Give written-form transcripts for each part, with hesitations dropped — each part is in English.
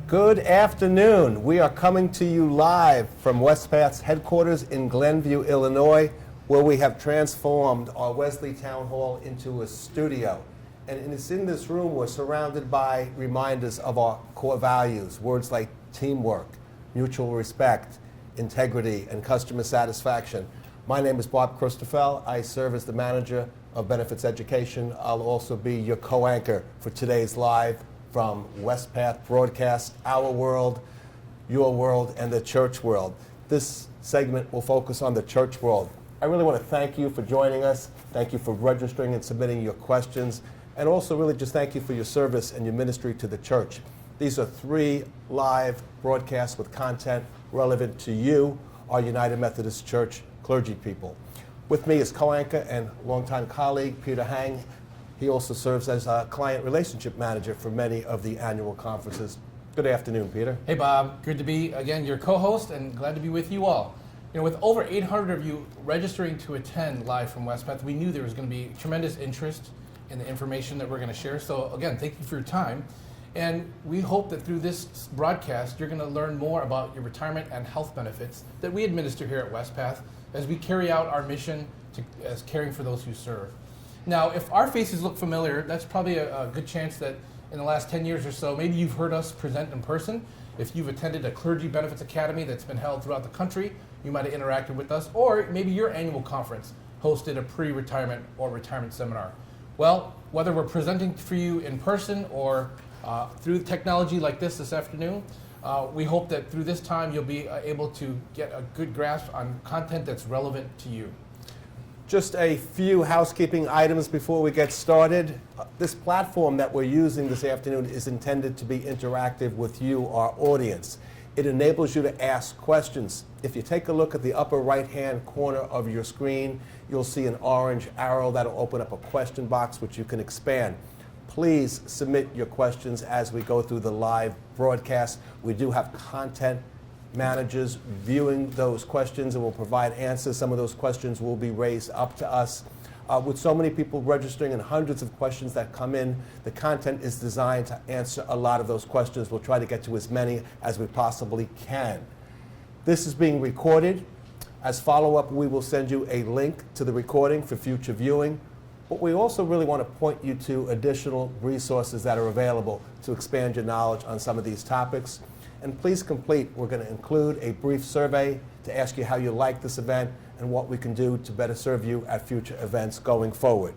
Good afternoon. We are coming to you live from Wespath's headquarters in Glenview, Illinois, where we have transformed our Wesley Town Hall into a studio. And it's in this room we're surrounded by reminders of our core values, words like teamwork, mutual respect, integrity, and customer satisfaction. My name is Bob Christoffel. I serve as the manager of Benefits Education. I'll also be your co-anchor for today's live from Wespath broadcast, Our World, Your World, and the Church World. This segment will focus on the church world. I really want to thank you for joining us. Thank you for registering and submitting your questions. And also really just thank you for your service and your ministry to the church. These are 3 live broadcasts with content relevant to you, our United Methodist Church clergy people. With me is co-anchor and longtime colleague Peter Hang. He also serves as a client relationship manager for many of the annual conferences. Good afternoon, Peter. Hey, Bob. Good to be, again, your co-host, and glad to be with you all. You know, with over 800 of you registering to attend live from Wespath, we knew there was going to be tremendous interest in the information that we're going to share. So, again, thank you for your time. And we hope that through this broadcast, you're going to learn more about your retirement and health benefits that we administer here at Wespath as we carry out our mission as caring for those who serve. Now, if our faces look familiar, that's probably a good chance that in the last 10 years or so, maybe you've heard us present in person. If you've attended a Clergy Benefits Academy that's been held throughout the country, you might have interacted with us, or maybe your annual conference hosted a pre-retirement or retirement seminar. Well, whether we're presenting for you in person or through technology like this afternoon, we hope that through this time you'll be able to get a good grasp on content that's relevant to you. Just a few housekeeping items before we get started. This platform that we're using this afternoon is intended to be interactive with you, our audience. It enables you to ask questions. If you take a look at the upper right-hand corner of your screen, you'll see an orange arrow that'll open up a question box which you can expand. Please submit your questions as we go through the live broadcast. We do have content managers viewing those questions and will provide answers. Some of those questions will be raised up to us. With so many people registering and hundreds of questions that come in, the content is designed to answer a lot of those questions. We'll try to get to as many as we possibly can. This is being recorded. As follow-up, we will send you a link to the recording for future viewing. But we also really want to point you to additional resources that are available to expand your knowledge on some of these topics. And please complete, we're going to include a brief survey to ask you how you like this event and what we can do to better serve you at future events going forward.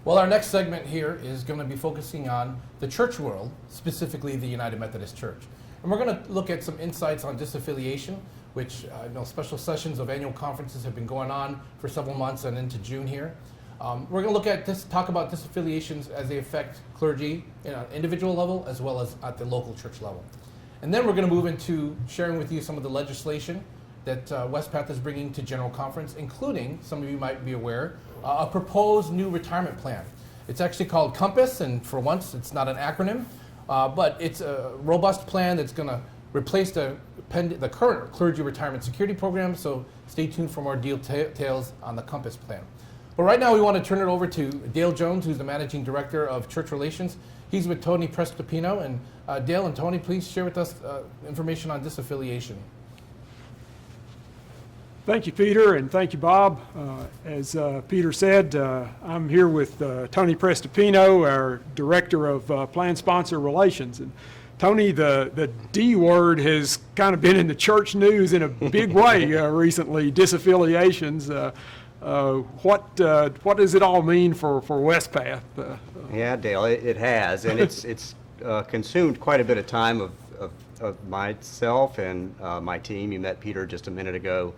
Well, our next segment here is going to be focusing on the church world, specifically the United Methodist Church. And we're going to look at some insights on disaffiliation, which special sessions of annual conferences have been going on for several months and into June here. We're going to look at talk about disaffiliations as they affect clergy on an individual level as well as at the local church level. And then we're going to move into sharing with you some of the legislation that Wespath is bringing to General Conference, including, some of you might be aware, a proposed new retirement plan. It's actually called Compass, and for once it's not an acronym, but it's a robust plan that's going to replace the current clergy retirement security program, so stay tuned for more details on the Compass plan. But right now we want to turn it over to Dale Jones, who's the Managing Director of Church Relations. He's with Tony Prestopino, and Dale and Tony, please share with us information on disaffiliation. Thank you, Peter, and thank you, Bob. As Peter said, I'm here with Tony Prestopino, our Director of Plan Sponsor Relations. And Tony, the D word has kind of been in the church news in a big way recently, disaffiliations. What does it all mean for Wespath? Yeah, Dale, it has, and it's consumed quite a bit of time of myself and my team. You met Peter just a minute ago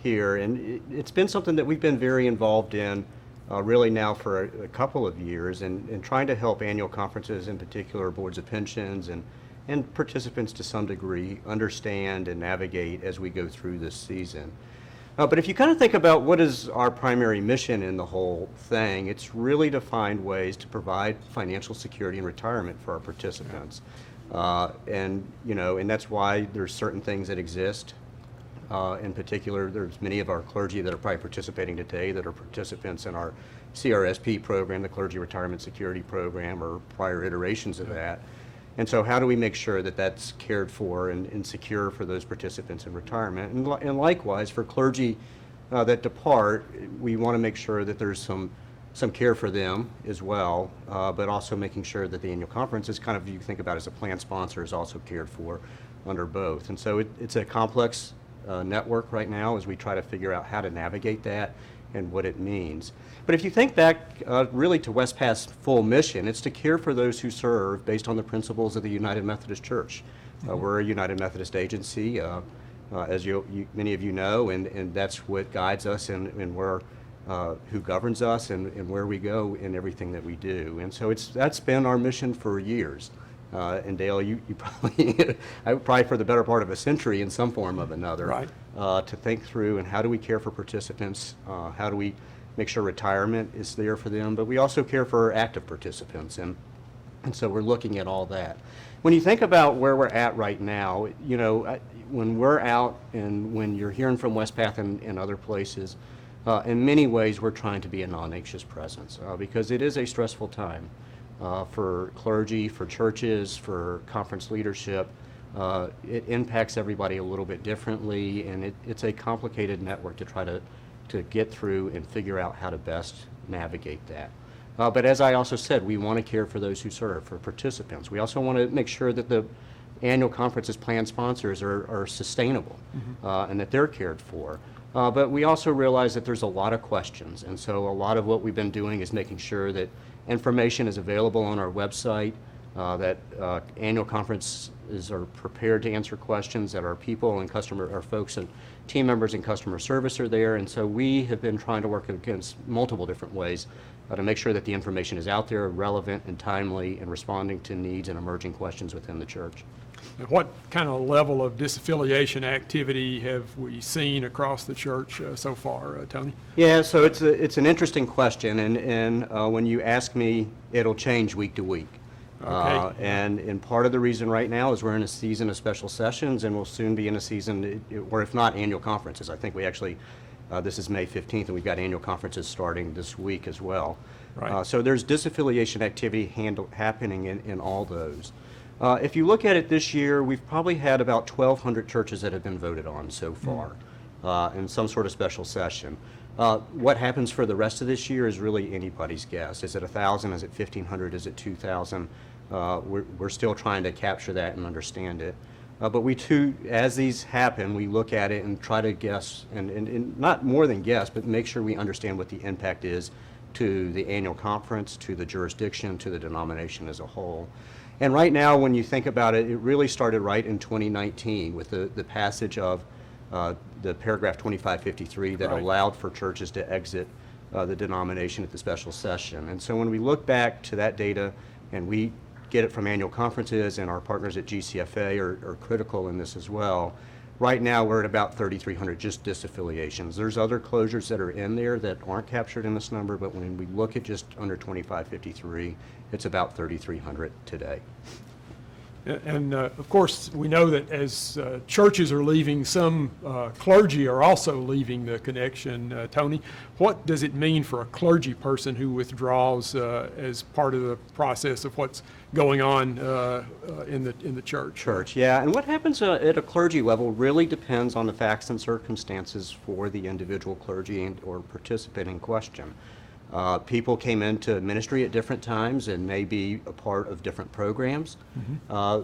here, and it's been something that we've been very involved in really now for a couple of years, and trying to help annual conferences, in particular boards of pensions and participants to some degree, understand and navigate as we go through this season. But if you kind of think about what is our primary mission in the whole thing, it's really to find ways to provide financial security and retirement for our participants. And that's why there's certain things that exist. In particular, there's many of our clergy that are probably participating today that are participants in our CRSP program, the Clergy Retirement Security Program, or prior iterations of that. And so how do we make sure that that's cared for and secure for those participants in retirement? And likewise, for clergy that depart, we want to make sure that there's some care for them as well, but also making sure that the annual conference is kind of, you think about as a plan sponsor, is also cared for under both. And so it's a complex network right now as we try to figure out how to navigate that and what it means. But if you think back really to Wespath's full mission, it's to care for those who serve based on the principles of the United Methodist Church. We're a United Methodist agency, as many of you know, and that's what guides us and where who governs us and where we go in everything that we do. And so that's been our mission for years. And Dale, you probably for the better part of a century in some form of another, Right. To think through and how do we care for participants, how do we make sure retirement is there for them, but we also care for active participants, and so we're looking at all that. When you think about where we're at right now, when we're out and when you're hearing from Wespath and other places, in many ways we're trying to be a non-anxious presence because it is a stressful time. For clergy, for churches, for conference leadership. It impacts everybody a little bit differently, and it's a complicated network to try to get through and figure out how to best navigate that. But as I also said, we want to care for those who serve, for participants. We also want to make sure that the annual conference's plan sponsors are sustainable and that they're cared for. But we also realize that there's a lot of questions, and so a lot of what we've been doing is making sure that information is available on our website, that annual conferences are prepared to answer questions, that our people and our folks and team members in customer service are there. And so we have been trying to work against multiple different ways to make sure that the information is out there, relevant and timely, and responding to needs and emerging questions within the church. What kind of level of disaffiliation activity have we seen across the church so far, Tony? Yeah, so it's an interesting question, and when you ask me, it'll change week to week. Okay. And part of the reason right now is we're in a season of special sessions, and we'll soon be in a season, or if not annual conferences. I think we actually, this is May 15th, and we've got annual conferences starting this week as well. Right. So there's disaffiliation activity happening in all those. If you look at it this year, we've probably had about 1,200 churches that have been voted on so far in some sort of special session. What happens for the rest of this year is really anybody's guess. Is it 1,000? Is it 1,500? Is it 2,000? We're still trying to capture that and understand it. But we too, as these happen, we look at it and try to guess, and not more than guess, but make sure we understand what the impact is to the annual conference, to the jurisdiction, to the denomination as a whole. And right now, when you think about it, it really started right in 2019 with the passage of the paragraph 2553 that Right. allowed for churches to exit the denomination at the special session. And so when we look back to that data, and we get it from annual conferences, and our partners at GCFA are critical in this as well, right now we're at about 3,300 just disaffiliations. There's other closures that are in there that aren't captured in this number, but when we look at just under 2553, it's about 3,300 today. And of course, we know that as churches are leaving, some clergy are also leaving the connection. Tony, what does it mean for a clergy person who withdraws as part of the process of what's going on in the church? Yeah, and what happens at a clergy level really depends on the facts and circumstances for the individual clergy or participant in question. People came into ministry at different times and may be a part of different programs.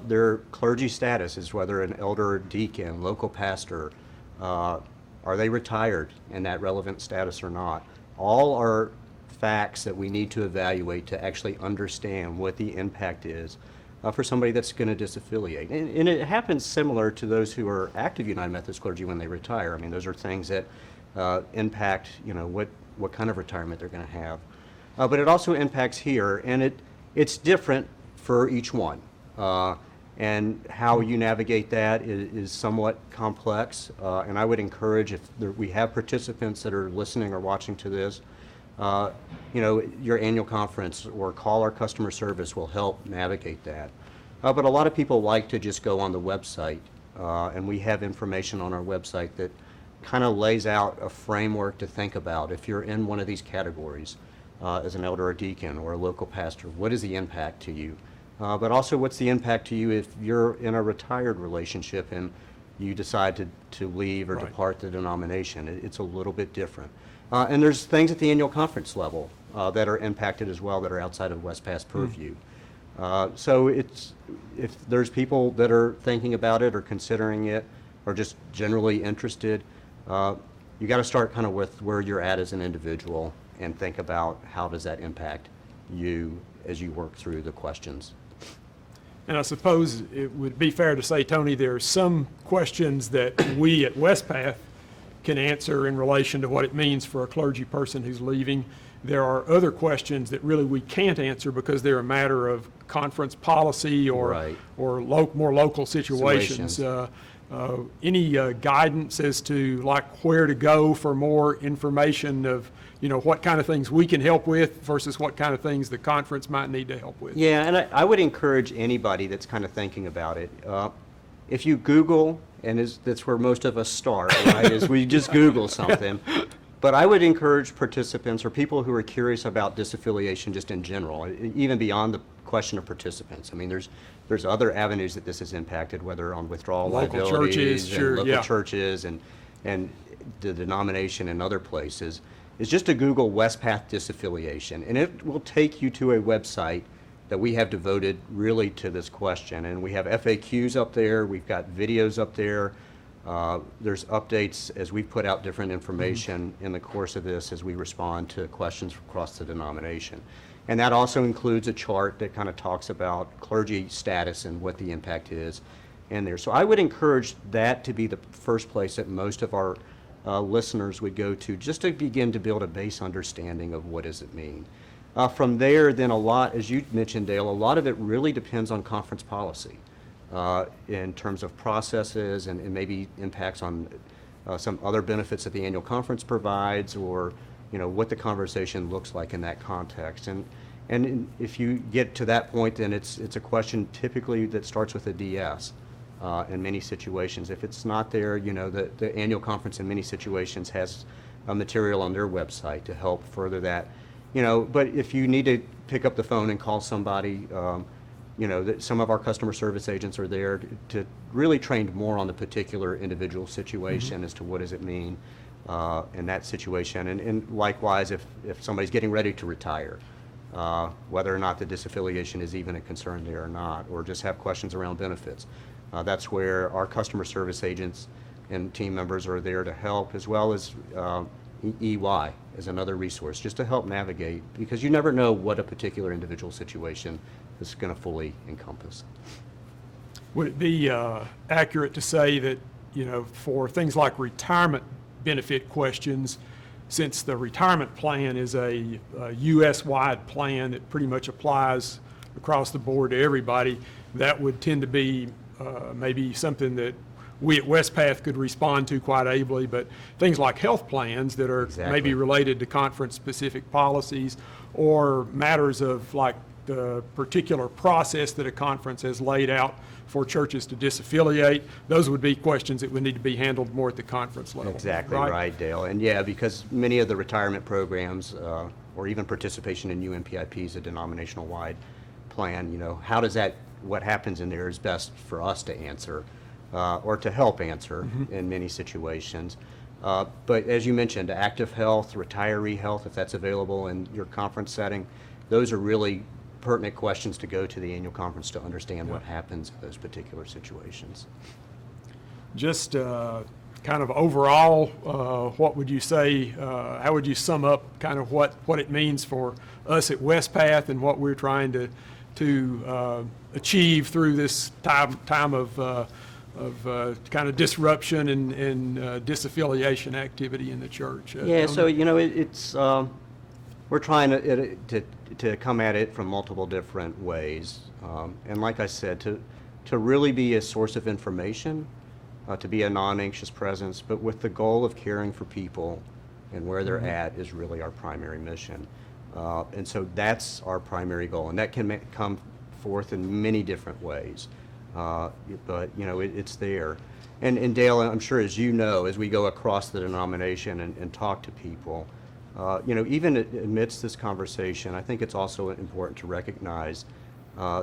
Their clergy status is whether an elder, deacon, local pastor, are they retired in that relevant status or not. All are facts that we need to evaluate to actually understand what the impact is for somebody that's going to disaffiliate. And it happens similar to those who are active United Methodist clergy when they retire. I mean, those are things that impact, what kind of retirement they're going to have. But it also impacts here, and it's different for each one. And how you navigate that is somewhat complex. And I would encourage, if we have participants that are listening or watching to this, your annual conference or call our customer service will help navigate that. But a lot of people like to just go on the website, and we have information on our website that kind of lays out a framework to think about. If you're in one of these categories as an elder or deacon or a local pastor, what is the impact to you? but also what's the impact to you if you're in a retired relationship and you decide to leave or Right. depart the denomination. It's a little bit different. And there's things at the annual conference level that are impacted as well that are outside of Wespath's purview. So if there's people that are thinking about it or considering it or just generally interested, you got to start kind of with where you're at as an individual and think about how does that impact you as you work through the questions. And I suppose it would be fair to say, Tony, there are some questions that we at Wespath can answer in relation to what it means for a clergy person who's leaving. There are other questions that really we can't answer because they're a matter of conference policy or Right. more local situations. Any guidance as to like where to go for more information of, what kind of things we can help with versus what kind of things the conference might need to help with? Yeah, and I would encourage anybody that's kind of thinking about it, if you Google, and that's where most of us start, right, is we just Google something. But I would encourage participants or people who are curious about disaffiliation just in general, even beyond the question of participants. I mean, there's other avenues that this has impacted, whether on withdrawal Local liabilities, churches, and sure, local yeah. churches, and the denomination and other places, is just to Google Wespath disaffiliation, and it will take you to a website that we have devoted really to this question. And we have FAQs up there, we've got videos up there. There's updates as we put out different information in the course of this as we respond to questions across the denomination. And that also includes a chart that kind of talks about clergy status and what the impact is in there. So I would encourage that to be the first place that most of our listeners would go to, just to begin to build a base understanding of what does it mean. From there, then a lot, as you mentioned, Dale, a lot of it really depends on conference policy in terms of processes and maybe impacts on some other benefits that the annual conference provides, or what the conversation looks like in that context. And if you get to that point, then it's a question typically that starts with a DS. In many situations, if it's not there, the annual conference in many situations has material on their website to help further that. But if you need to pick up the phone and call somebody, that some of our customer service agents are there to really trained more on the particular individual situation as to what does it mean in that situation. And likewise, if somebody's getting ready to retire, whether or not the disaffiliation is even a concern there or not, or just have questions around benefits. That's where our customer service agents and team members are there to help, as well as EY is another resource, just to help navigate, because you never know what a particular individual situation is going to fully encompass. Would it be accurate to say that, for things like retirement benefit questions, since the retirement plan is a U.S.-wide plan that pretty much applies across the board to everybody, that would tend to be maybe something that we at Wespath could respond to quite ably, but things like health plans that are Exactly. maybe related to conference-specific policies, or matters of like the particular process that a conference has laid out for churches to disaffiliate, those would be questions that would need to be handled more at the conference level. Exactly right, Dale. And yeah, because many of the retirement programs, or even participation in UMPIP is a denominational-wide plan, how does that, what happens in there is best for us to answer, or to help answer in many situations. But as you mentioned, active health, retiree health, if that's available in your conference setting, those are really pertinent questions to go to the annual conference to understand what happens in those particular situations. Just kind of overall, what would you say, how would you sum up kind of what it means for us at Wespath and what we're trying to achieve through this time of kind of disruption and disaffiliation activity in the church? Yeah, so it's we're trying to come at it from multiple different ways, and like I said, to really be a source of information, to be a non-anxious presence, but with the goal of caring for people and where they're at is really our primary mission. And so that's our primary goal, and that can come forth in many different ways. But it's there. And Dale, I'm sure as you know, as we go across the denomination and talk to people, even amidst this conversation, I think it's also important to recognize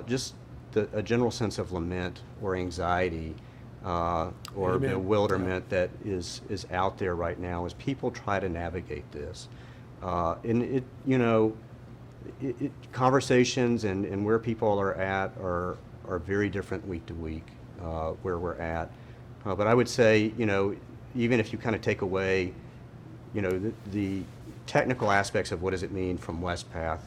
just a general sense of lament or anxiety or Amen. bewilderment that is out there right now as people try to navigate this. And it, you know, conversations and where people are at are very different week to week, where we're at. But I would say, you know, even if you kind of take away, you know, the technical aspects of what does it mean from Wespath,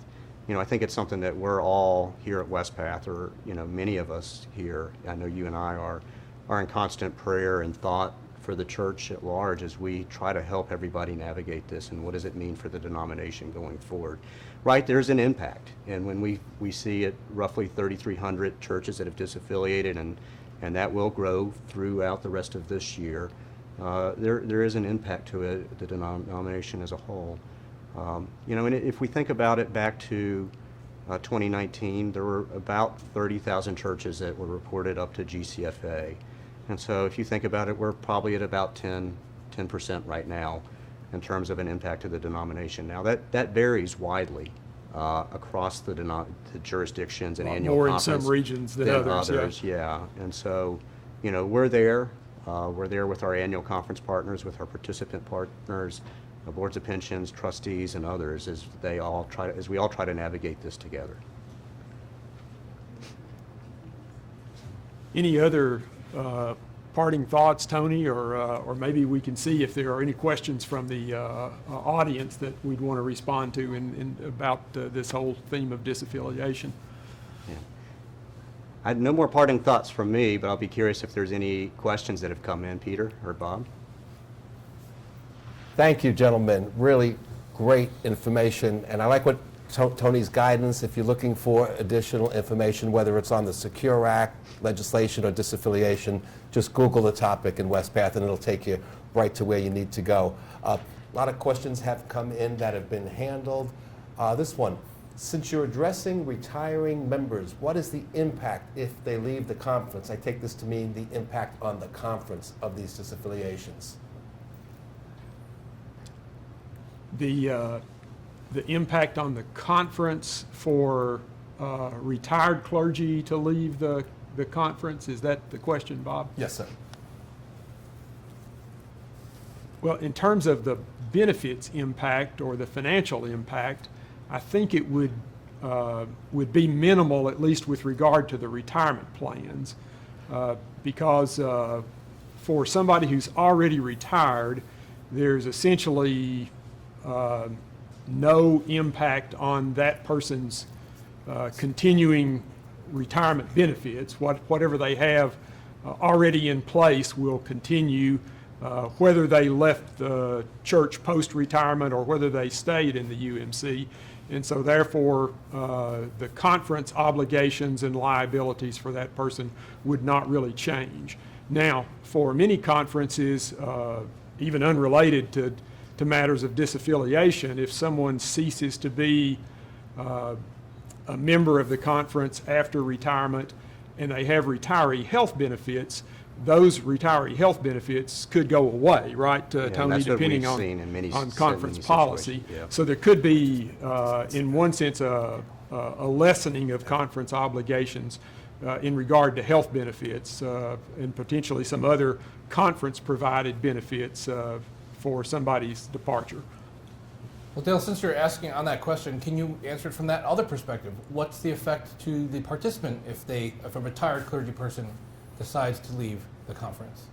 you know, I think it's something that we're all here at Wespath, or, you know, many of us here, I know you and I are in constant prayer and thought for the church at large as we try to help everybody navigate this and what does it mean for the denomination going forward. Right, there's an impact, and when we see it roughly 3,300 churches that have disaffiliated, and that will grow throughout the rest of this year, there is an impact to it, the denomination as a whole. You know, and if we think about it back to 2019, there were about 30,000 churches that were reported up to GCFA. And so if you think about it, we're probably at about 10% right now in terms of an impact to the denomination. Now that varies widely across the jurisdictions and annual More in conference some regions than others. Yeah. And so, you know, we're there. We're there with our annual conference partners, with our participant partners, boards of pensions, trustees, and others as we all try to navigate this together. Any other parting thoughts, Tony, or maybe we can see if there are any questions from the audience that we'd want to respond to in about this whole theme of disaffiliation. Yeah. I had no more parting thoughts from me, but I'll be curious if there's any questions that have come in, Peter or Bob. Thank you, gentlemen. Really great information, and I like what Tony's guidance. If you're looking for additional information, whether it's on the Secure Act, legislation, or disaffiliation, just Google the topic in Wespath and it'll take you right to where you need to go. A lot of questions have come in that have been handled. This one, since you're addressing retiring members, what is the impact if they leave the conference? I take this to mean the impact on the conference of these disaffiliations. The impact on the conference for retired clergy to leave the conference, is that the question, Bob? Yes, sir. Well, in terms of the benefits impact or the financial impact, I think it would be minimal, at least with regard to the retirement plans, because for somebody who's already retired, there's essentially no impact on that person's continuing retirement benefits. Whatever they have already in place will continue, whether they left the church post-retirement or whether they stayed in the UMC. And so therefore, the conference obligations and liabilities for that person would not really change. Now, for many conferences, even unrelated to matters of disaffiliation, if someone ceases to be a member of the conference after retirement and they have retiree health benefits, those retiree health benefits could go away, right, Tony, depending on conference policy. Yeah. So there could be, in one sense, a lessening of conference obligations in regard to health benefits and potentially some other conference-provided benefits for somebody's departure. Well, Dale, since you're asking on that question, can you answer it from that other perspective? What's the effect to the participant if a retired clergy person decides to leave the conference?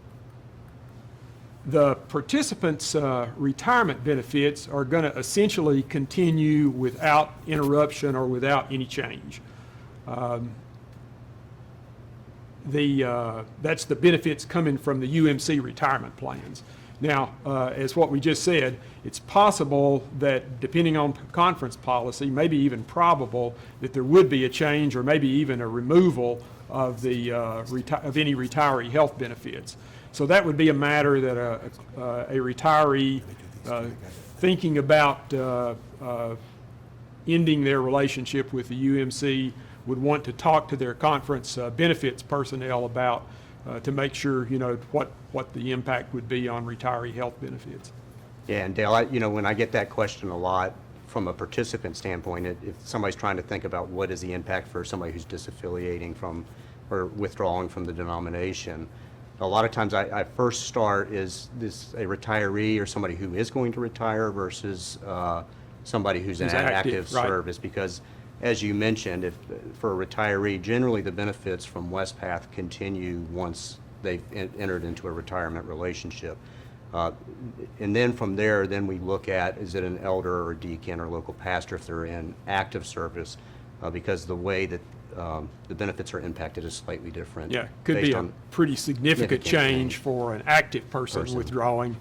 The participants' retirement benefits are going to essentially continue without interruption or without any change. That's the benefits coming from the UMC retirement plans. Now, as what we just said, it's possible that depending on conference policy, maybe even probable, that there would be a change or maybe even a removal of the of any retiree health benefits. So that would be a matter that a retiree thinking about ending their relationship with the UMC would want to talk to their conference benefits personnel about to make sure, you know, what the impact would be on retiree health benefits. Yeah, and Dale, when I get that question a lot from a participant standpoint, if somebody's trying to think about what is the impact for somebody who's disaffiliating from or withdrawing from the denomination, a lot of times I first start, is this a retiree or somebody who is going to retire versus somebody who's in Who's active active, right. service? Because as you mentioned, if for a retiree, generally the benefits from Wespath continue once they've entered into a retirement relationship. And then from there, then we look at, is it an elder or deacon or local pastor if they're in active service, because the way that the benefits are impacted is slightly different. Yeah, could based be a on pretty significant change for an active person Person. withdrawing,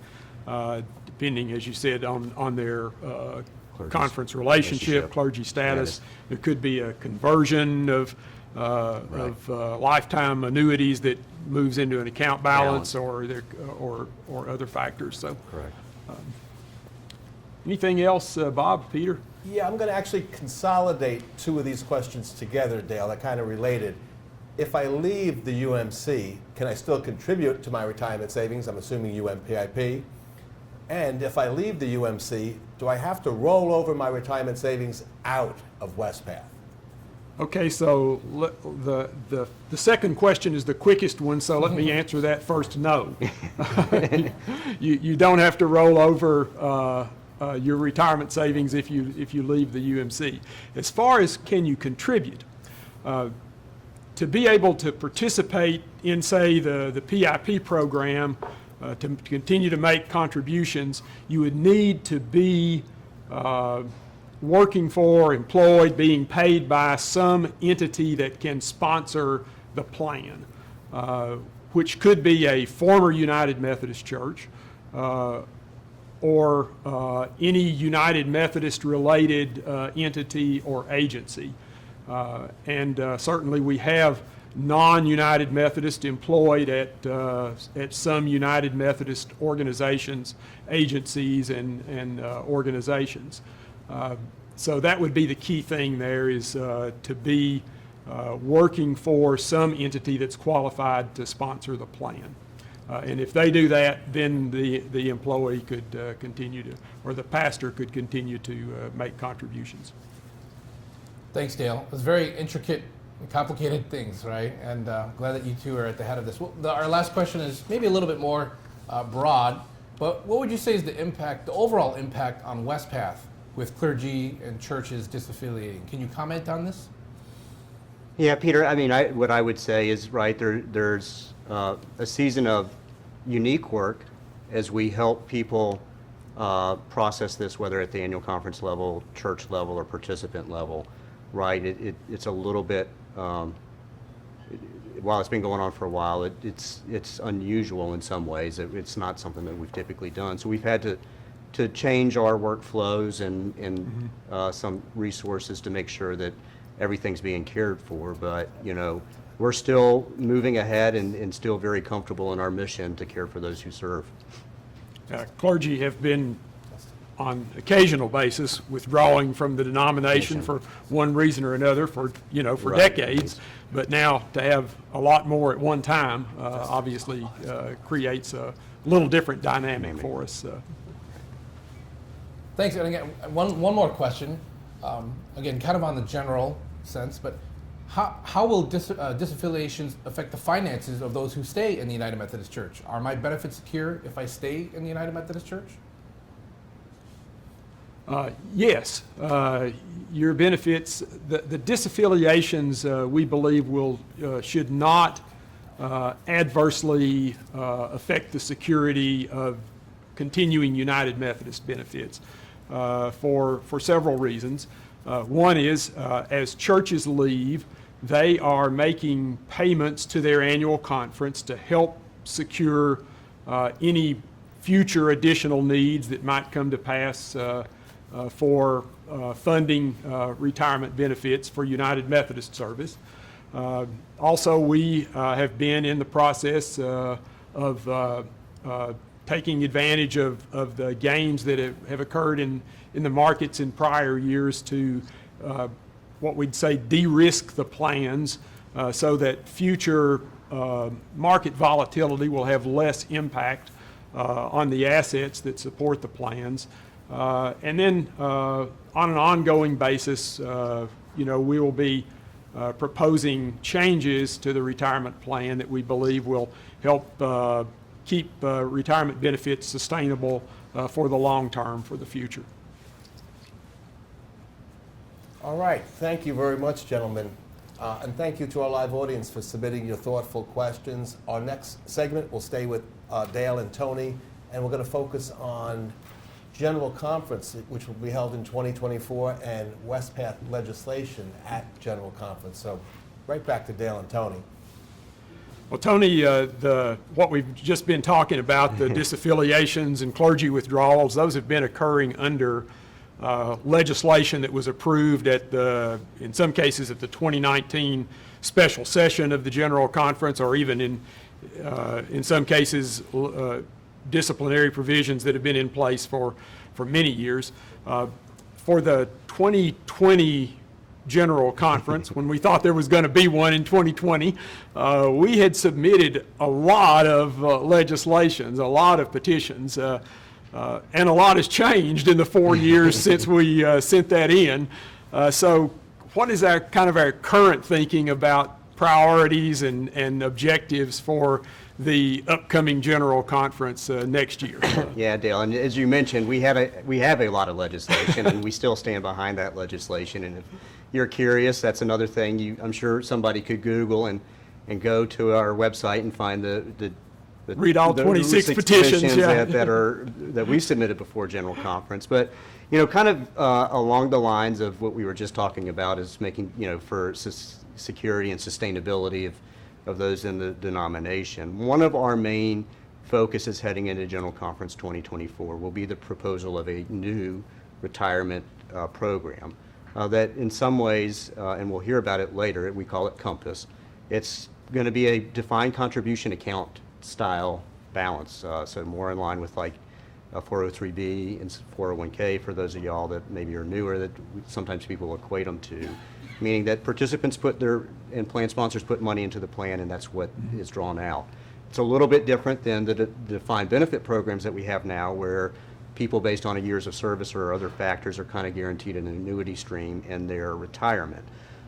depending, as you said, on their Clergy's conference relationship, relationship, clergy status. status. There could be a conversion of lifetime annuities that moves into an account balance, or other factors. So, Correct. anything else, Bob, Peter? Yeah, I'm going to actually consolidate two of these questions together, Dale. They're kind of related. If I leave the UMC, can I still contribute to my retirement savings? I'm assuming UMPIP. And if I leave the UMC, do I have to roll over my retirement savings out of Wespath? Okay, so the second question is the quickest one, so let me answer that first. No. You don't have to roll over your retirement savings if you leave the UMC. As far as can you contribute, to be able to participate in, say, the PIP program, to continue to make contributions, you would need to be working for, employed, being paid by some entity that can sponsor the plan, which could be a former United Methodist Church, or any United Methodist related entity or agency. And certainly we have non-United Methodist employed at some United Methodist organizations, agencies, and organizations. So that would be the key thing there, is to be working for some entity that's qualified to sponsor the plan. And if they do that, then the employee could continue to, or the pastor could continue to make contributions. Thanks, Dale. It was very intricate and complicated things, right? And glad that you two are at the head of this. Well, our last question is maybe a little bit more broad, but what would you say is the impact, the overall impact on Wespath with clergy and churches disaffiliating? Can you comment on this? Yeah, Peter, I mean, what I would say is, right, there's a season of unique work as we help people process this, whether at the annual conference level, church level, or participant level, right? It's a little bit, while it's been going on for a while, it's unusual in some ways. It's not something that we've typically done. So we've had to change our workflows and some resources to make sure that everything's being cared for. But, you know, we're still moving ahead and still very comfortable in our mission to care for those who serve. Clergy have been, on occasional basis, withdrawing from the denomination for one reason or another for Right. decades. But now to have a lot more at one time obviously creates a little different dynamic for us. Thanks. And again, one more question. Again, kind of on the general sense, but how will disaffiliations affect the finances of those who stay in the United Methodist Church? Are my benefits secure if I stay in the United Methodist Church? Yes, your benefits, the disaffiliations, we believe should not adversely affect the security of continuing United Methodist benefits for several reasons. One is, as churches leave, they are making payments to their annual conference to help secure any future additional needs that might come to pass for funding retirement benefits for United Methodist service. Also, we have been in the process of taking advantage of the gains that have occurred in the markets in prior years to what we'd say de-risk the plans so that future market volatility will have less impact on the assets that support the plans. And then on an ongoing basis, we will be proposing changes to the retirement plan that we believe will help keep retirement benefits sustainable for the long term, for the future. All right, thank you very much, gentlemen. And thank you to our live audience for submitting your thoughtful questions. Our next segment will stay with Dale and Tony, and we're going to focus on General Conference, which will be held in 2024, and Wespath legislation at General Conference. So right back to Dale and Tony. Well, Tony, what we've just been talking about, the disaffiliations and clergy withdrawals, those have been occurring under legislation that was approved in some cases at the 2019 special session of the General Conference, or even in some cases disciplinary provisions that have been in place for many years. For the 2020 General Conference, when we thought there was going to be one in 2020, we had submitted a lot of legislations, a lot of petitions, and a lot has changed in the 4 years since we sent that in. So what is our current thinking about priorities and objectives for the upcoming General Conference next year? Yeah, Dale, and as you mentioned, we have a lot of legislation, and we still stand behind that legislation. And if you're curious, that's another thing. I'm sure somebody could Google and go to our website and find the read all 26 petitions yeah. that we submitted before General Conference. But kind of along the lines of what we were just talking about, is making for security and sustainability of those in the denomination. One of our main focuses heading into General Conference 2024 will be the proposal of a new retirement program that in some ways, and we'll hear about it later, we call it Compass. It's going to be a defined contribution account style balance, so more in line with like a 403B and 401K for those of y'all that maybe are newer, that sometimes people equate them to, meaning that participants and plan sponsors put money into the plan, and that's what is drawn out. It's a little bit different than the defined benefit programs that we have now, where people based on years of service or other factors are kind of guaranteed an annuity stream in their retirement.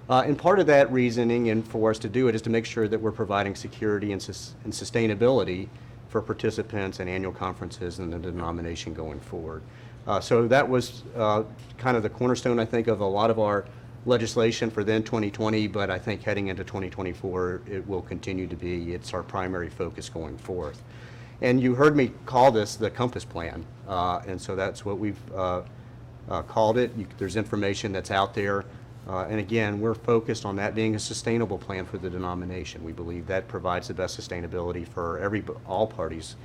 And part of that reasoning, and for us to do it, is to make sure that we're providing security and sustainability for participants and annual conferences in the denomination going forward. So that was kind of the cornerstone, I think, of a lot of our legislation for then 2020, but I think heading into 2024, it will continue to be. It's our primary focus going forth. And you heard me call this the Compass Plan, and so that's what we've called it. There's information that's out there. And again, we're focused on that being a sustainable plan for the denomination. We believe that provides the best sustainability for all parties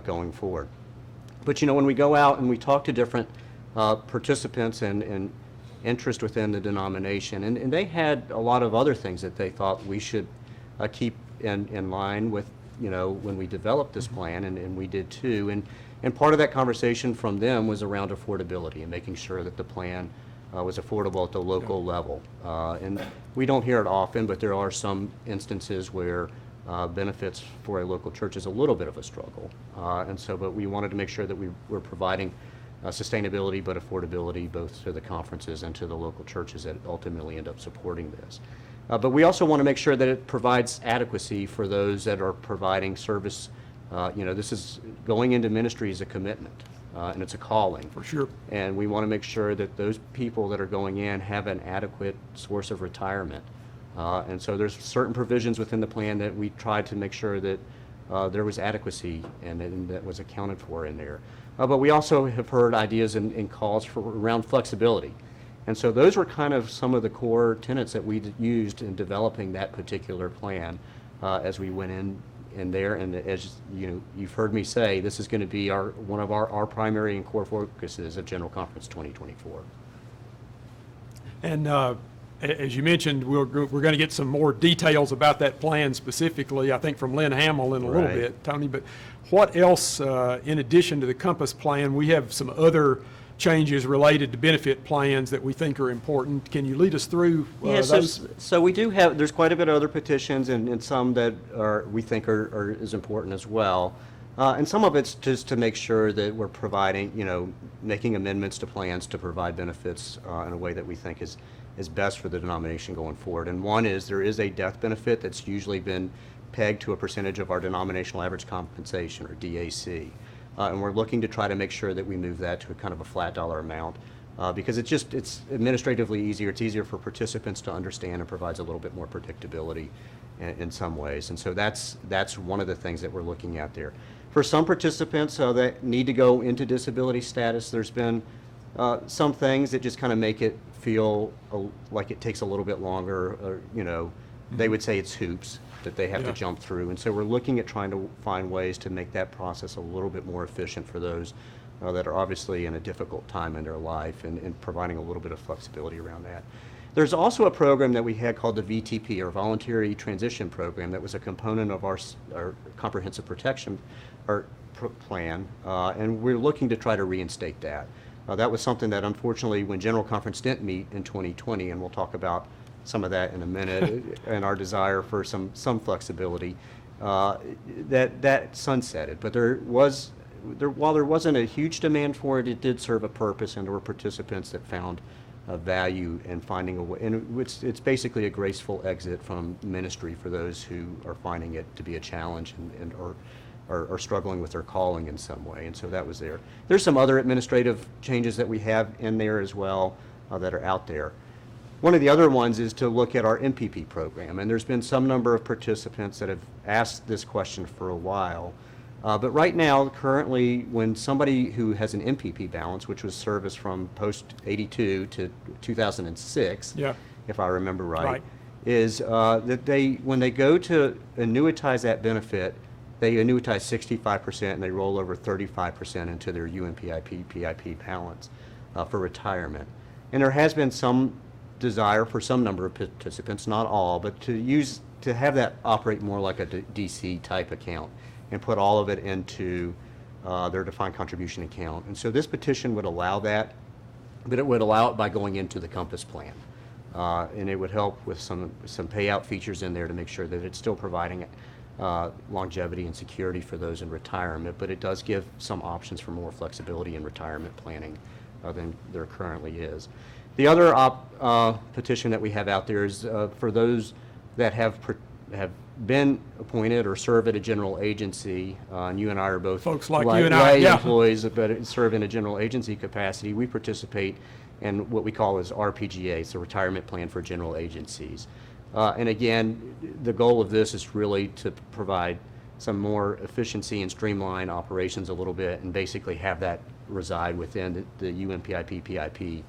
going forward. But when we go out and we talk to different participants and interest within the denomination, and they had a lot of other things that they thought we should keep in line with, when we developed this plan, and we did too. And part of that conversation from them was around affordability and making sure that the plan was affordable at the local level. And we don't hear it often, but there are some instances where benefits for a local church is a little bit of a struggle. But we wanted to make sure that we were providing sustainability but affordability both to the conferences and to the local churches that ultimately end up supporting this. But we also want to make sure that it provides adequacy for those that are providing service. This is going into ministry is a commitment. And it's a calling. For sure. And we want to make sure that those people that are going in have an adequate source of retirement. And so there's certain provisions within the plan that we tried to make sure that there was adequacy and that was accounted for in there. But we also have heard ideas and calls around flexibility. And so those were kind of some of the core tenets that we used in developing that particular plan as we went in there. And as you've heard me say, this is going to be one of our primary and core focuses of General Conference 2024. And as you mentioned, we're going to get some more details about that plan specifically, I think, from Lynn Hamill in a little bit, Tony. But what else, in addition to the Compass plan, we have some other changes related to benefit plans that we think are important. Can you lead us through those? So we do have, there's quite a bit of other petitions and some that we think are as important as well. And some of it's just to make sure that we're providing, making amendments to plans to provide benefits in a way that we think is best for the denomination going forward. And one is there is a death benefit that's usually been pegged to a percentage of our denominational average compensation, or DAC. And we're looking to try to make sure that we move that to a kind of a flat dollar amount because it's administratively easier. It's easier for participants to understand and provides a little bit more predictability in some ways. And so that's one of the things that we're looking at there. For some participants that need to go into disability status, there's been some things that just kind of make it feel like it takes a little bit longer, or, they would say it's hoops that they have to jump through. And so we're looking at trying to find ways to make that process a little bit more efficient for those that are obviously in a difficult time in their life, and providing a little bit of flexibility around that. There's also a program that we had called the VTP, or Voluntary Transition Program, that was a component of our comprehensive protection plan, and we're looking to try to reinstate that. That was something that unfortunately when General Conference didn't meet in 2020, and we'll talk about some of that in a minute, and our desire for some flexibility, that sunsetted. But while there wasn't a huge demand for it, it did serve a purpose, and there were participants that found value in finding a way. And it's basically a graceful exit from ministry for those who are finding it to be a challenge and are struggling with their calling in some way. And so that was there. There's some other administrative changes that we have in there as well that are out there. One of the other ones is to look at our MPP program, and there's been some number of participants that have asked this question for a while. But right now, currently, when somebody who has an MPP balance, which was service from post-82 to 2006, if I remember right, is that when they go to annuitize that benefit, they annuitize 65% and they roll over 35% into their PIP balance for retirement. And there has been some desire for some number of participants, not all, but to have that operate more like a DC type account and put all of it into their defined contribution account. And so this petition would allow that, but it would allow it by going into the Compass plan. And it would help with some payout features in there to make sure that it's still providing longevity and security for those in retirement, but it does give some options for more flexibility in retirement planning than there currently is. The other petition that we have out there is for those that have been appointed or serve at a general agency, and you and I are both folks like you and I, employees that serve in a general agency capacity. We participate in what we call as RPGA, so Retirement Plan for General Agencies. And again, the goal of this is really to provide some more efficiency and streamline operations a little bit, and basically have that reside within the PIP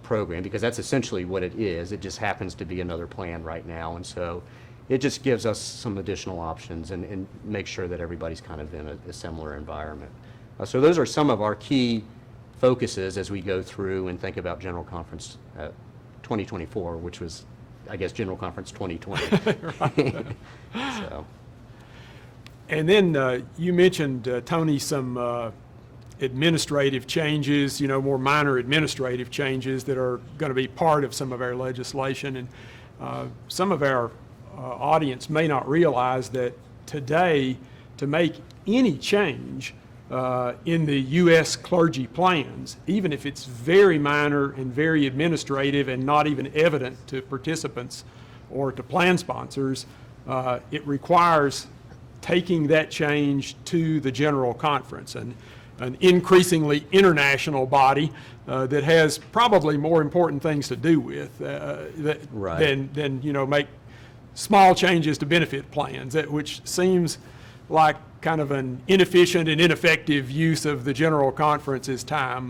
program, because that's essentially what it is. It just happens to be another plan right now, and so it just gives us some additional options and makes sure that everybody's kind of in a similar environment. So those are some of our key focuses as we go through and think about General Conference 2024, which was, I guess, General Conference 2020. So. And then you mentioned, Tony, some administrative changes, more minor administrative changes that are going to be part of some of our legislation. And some of our audience may not realize that today, to make any change in the U.S. clergy plans, even if it's very minor and very administrative and not even evident to participants or to plan sponsors, it requires taking that change to the General Conference, and an increasingly international body that has probably more important things to do with than make small changes to benefit plans, which seems like kind of an inefficient and ineffective use of the General Conference's time.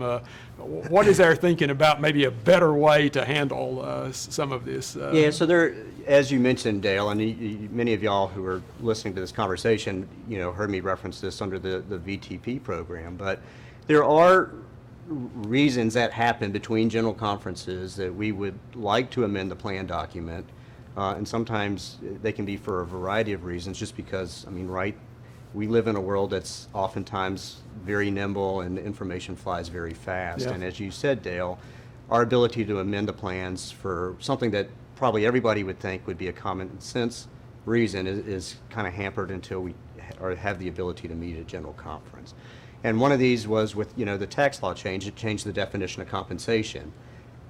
What is our thinking about maybe a better way to handle some of this? Yeah, so there, as you mentioned, Dale, and many of y'all who are listening to this conversation, heard me reference this under the VTP program, but there are reasons that happen between general conferences that we would like to amend the plan document, and sometimes they can be for a variety of reasons, just because, we live in a world that's oftentimes very nimble and information flies very fast. Yeah. And as you said, Dale, our ability to amend the plans for something that probably everybody would think would be a common sense reason is kind of hampered until we or have the ability to meet at general conference. And one of these was with, the tax law change. It changed the definition of compensation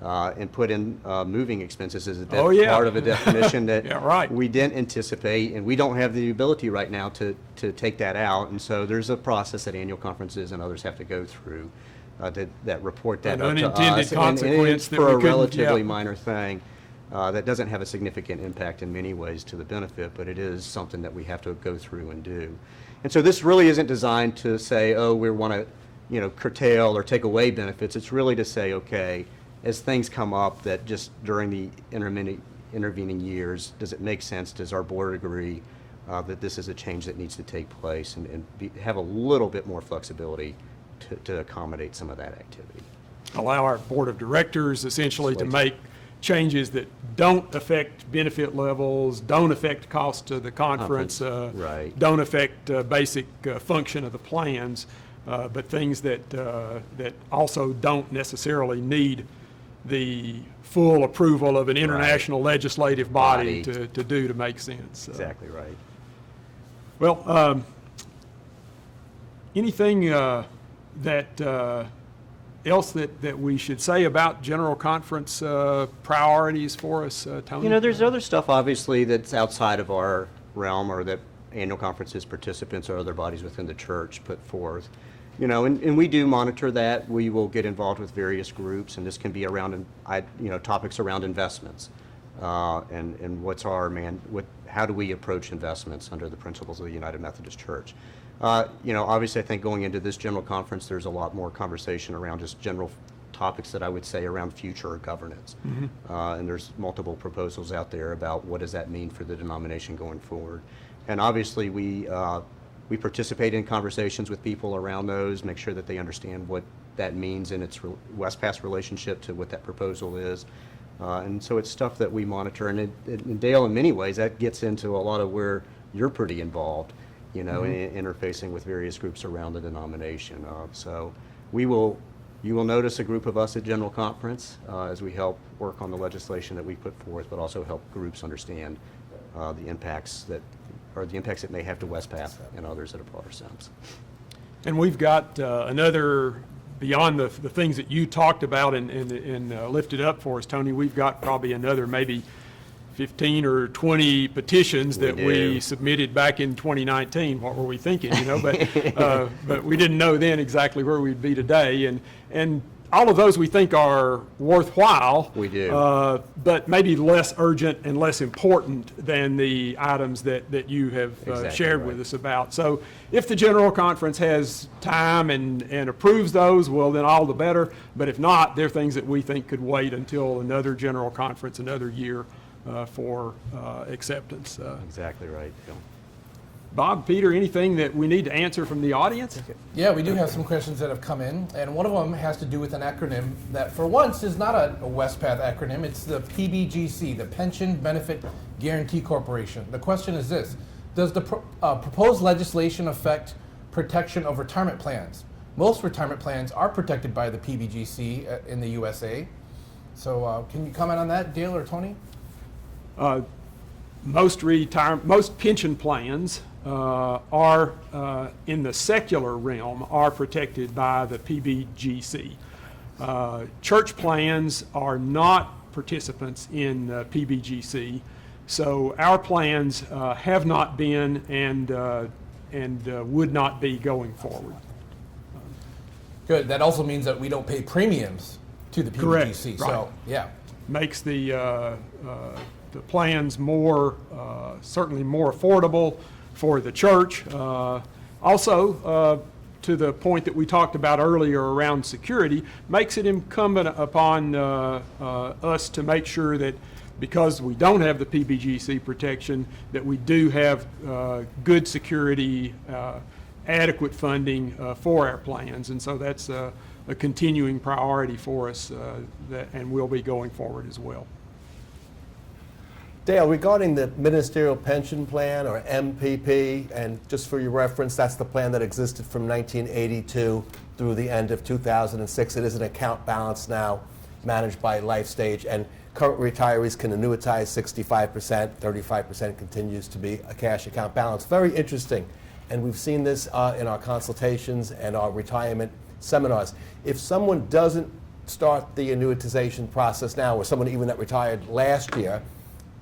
and put in moving expenses as a part of a definition that Yeah, right. we didn't anticipate, and we don't have the ability right now to take that out. And so there's a process that annual conferences and others have to go through that report that An up to us. unintended consequence it's that for we a couldn't- relatively yeah. minor thing. That doesn't have a significant impact in many ways to the benefit, but it is something that we have to go through and do. And so this really isn't designed to say, oh, we want to, curtail or take away benefits. It's really to say, okay, as things come up that just during the intervening years, does it make sense? Does our board agree that this is a change that needs to take place and have a little bit more flexibility to accommodate some of that activity? Allow our board of directors essentially to Legislature. make changes that don't affect benefit levels, don't affect cost to the conference, Right. don't affect basic function of the plans, but things that also don't necessarily need the full approval of an international legislative body Body. to make sense. Exactly right. Well, anything that else that we should say about general conference priorities for us, Tony? There's other stuff obviously that's outside of our realm or that annual conferences participants or other bodies within the church put forth. And we do monitor that. We will get involved with various groups, and this can be around, topics around investments and what's our how do we approach investments under the principles of the United Methodist Church. Obviously I think going into this general conference, there's a lot more conversation around just general topics that I would say around future governance. And there's multiple proposals out there about what does that mean for the denomination going forward. And obviously we participate in conversations with people around those, make sure that they understand what that means in its Wespath's relationship to what that proposal is. And so it's stuff that we monitor. And Dale, in many ways, that gets into a lot of where you're pretty involved, in interfacing with various groups around the denomination. So you will notice a group of us at General Conference as we help work on the legislation that we put forth, but also help groups understand the impacts it may have to Wespath and others in a broader sense. And we've got another, beyond the things that you talked about and lifted up for us, Tony, we've got probably another maybe 15 or 20 petitions that we submitted back in 2019. What were we thinking, But we didn't know then exactly where we'd be today. And all of those we think are worthwhile. We do. But maybe less urgent and less important than the items that you have Exactly shared right. with us about. So if the General Conference has time and approves those, well, then all the better. But if not, they're things that we think could wait until another General Conference, another year for acceptance. Exactly right, Bill. Bob, Peter, anything that we need to answer from the audience? Yeah, we do have some questions that have come in, and one of them has to do with an acronym that for once is not a Wespath acronym. It's the PBGC, the Pension Benefit Guarantee Corporation. The question is this: does the proposed legislation affect protection of retirement plans? Most retirement plans are protected by the PBGC in the USA. So can you comment on that, Dale or Tony? Most pension plans are in the secular realm are protected by the PBGC. Church plans are not participants in PBGC, so our plans have not been and would not be going forward. Good. That also means that we don't pay premiums to the PBGC. Correct. So yeah. Makes the plans more certainly more affordable for the church. Also, to the point that we talked about earlier around security, makes it incumbent upon us to make sure that because we don't have the PBGC protection, that we do have good security, adequate funding for our plans. And so that's a continuing priority for us and will be going forward as well. Dale, regarding the Ministerial Pension Plan, or MPP, and just for your reference, that's the plan that existed from 1982 through the end of 2006. It is an account balance now managed by Life Stage, and Current retirees can annuitize 65%, 35% continues to be a cash account balance. Very interesting. And we've seen this in our consultations and our retirement seminars. If someone doesn't start the annuitization process now, or someone even that retired last year,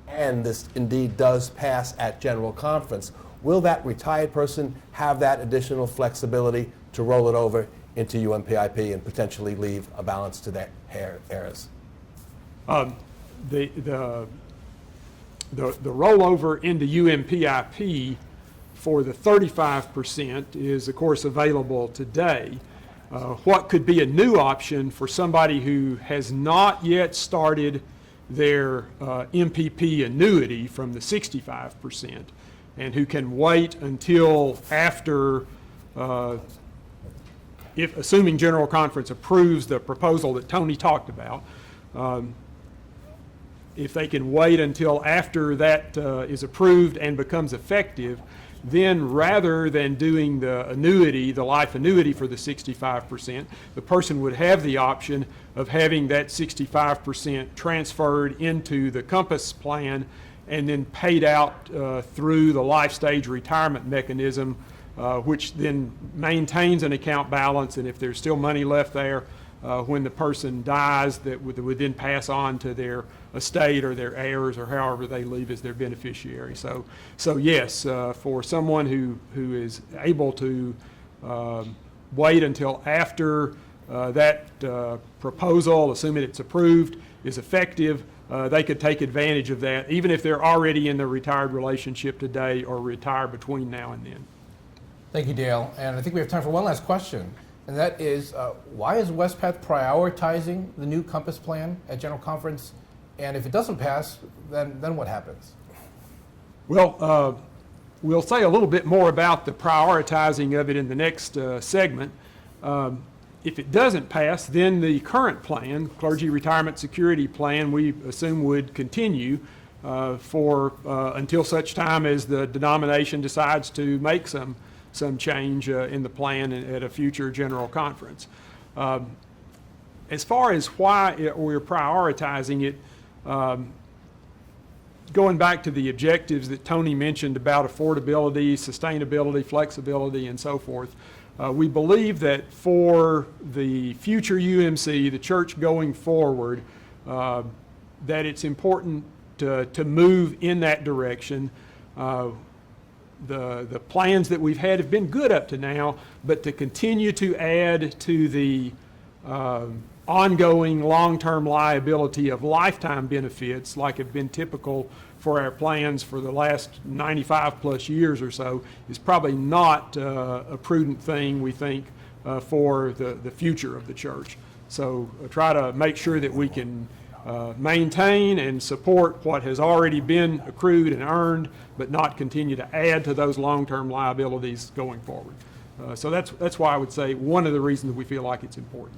and this indeed does pass at General Conference, will that retired person have that additional flexibility to roll it over into UMPIP and potentially leave a balance to their heirs? The rollover into UMPIP for the 35% is, of course, available today. What could be a new option for somebody who has not yet started their MPP annuity from the 65% and who can wait until after, if assuming General Conference approves the proposal that Tony talked about, if they can wait until after that is approved and becomes effective, then rather than doing the annuity, the life annuity for the 65%, the person would have the option of having that 65% transferred into the Compass plan and then paid out through the life stage retirement mechanism, which then maintains an account balance, and if there's still money left there when the person dies, that would then pass on to their estate or their heirs or however they leave as their beneficiary. So yes, for someone who is able to wait until after that proposal, assuming it's approved, is effective, they could take advantage of that, even if they're already in the retired relationship today or retire between now and then. Thank you, Dale. And I think we have time for one last question, and that is, why is Wespath prioritizing the new Compass plan at General Conference? And if it doesn't pass, then what happens? Well, we'll say a little bit more about the prioritizing of it in the next segment. If it doesn't pass, then the current plan, Clergy Retirement Security Plan, we assume would continue for until such time as the denomination decides to make some change in the plan at a future General Conference. As far as why we're prioritizing it, going back to the objectives that Tony mentioned about affordability, sustainability, flexibility, and so forth, we believe that for the future UMC, the church going forward, that it's important to move in that direction. The plans that we've had have been good up to now, but to continue to add to the ongoing long-term liability of lifetime benefits, like have been typical for our plans for the last 95 plus years or so, is probably not a prudent thing, we think, for the future of the church. So try to make sure that we can maintain and support what has already been accrued and earned, but not continue to add to those long-term liabilities going forward. So that's why I would say one of the reasons we feel like it's important.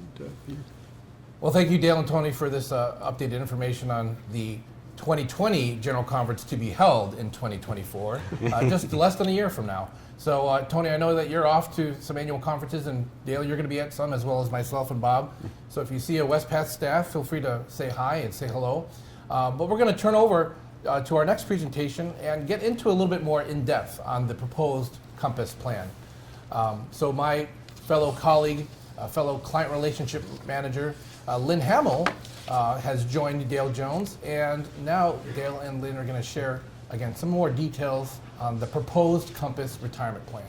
Well, thank you, Dale and Tony, for this updated information on the 2020 General Conference to be held in 2024, just less than a year from now. So, Tony, I know that you're off to some annual conferences, and Dale, you're going to be at some, as well as myself and Bob. So if you see a Wespath staff, feel free to say hi and say hello. But we're going to turn over to our next presentation and get into a little bit more in depth on the proposed Compass plan. So my fellow colleague, fellow client relationship manager, Lynn Hamill, has joined Dale Jones, and now Dale and Lynn are going to share, again, some more details on the proposed Compass retirement plan.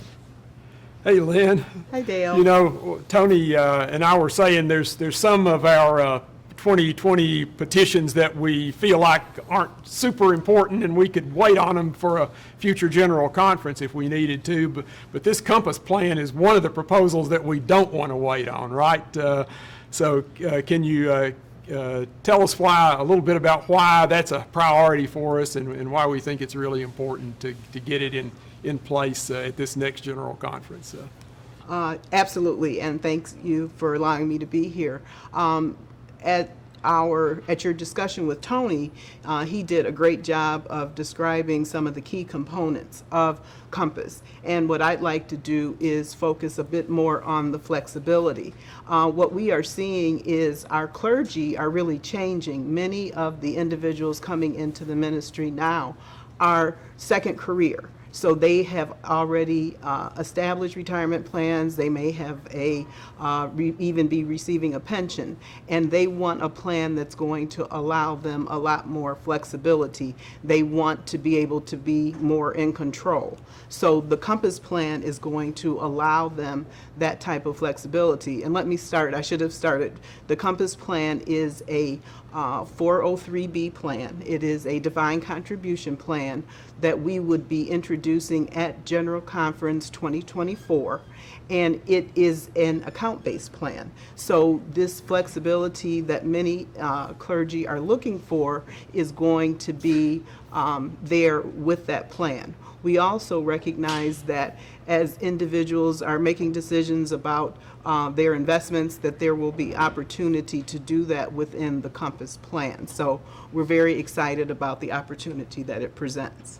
Hey, Lynn. Hi, Dale. You know, Tony and I were saying there's some of our 2020 petitions that we feel like aren't super important, and we could wait on them for a future General Conference if we needed to. But this Compass plan is one of the proposals that we don't want to wait on, right? So can you tell us a little bit about why that's a priority for us and why we think it's really important to get it in place at this next General Conference? Absolutely, and thanks you for allowing me to be here. your discussion with Tony, he did a great job of describing some of the key components of Compass. And what I'd like to do is focus a bit more on the flexibility. What we are seeing is our clergy are really changing. Many of the individuals coming into the ministry now are second career. So they have already established retirement plans. They may have even be receiving a pension, and they want a plan that's going to allow them a lot more flexibility. They want to be able to be more in control. So the Compass plan is going to allow them that type of flexibility. And let me start, I should have started. The Compass plan is a 403B plan. It is a defined contribution plan that we would be introducing at General Conference 2024, and it is an account-based plan. So this flexibility that many clergy are looking for is going to be there with that plan. We also recognize that as individuals are making decisions about their investments, that there will be opportunity to do that within the Compass plan. So we're very excited about the opportunity that it presents.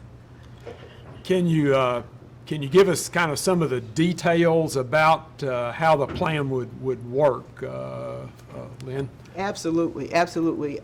Can you give us kind of some of the details about how the plan would work, Lynn? Absolutely, absolutely.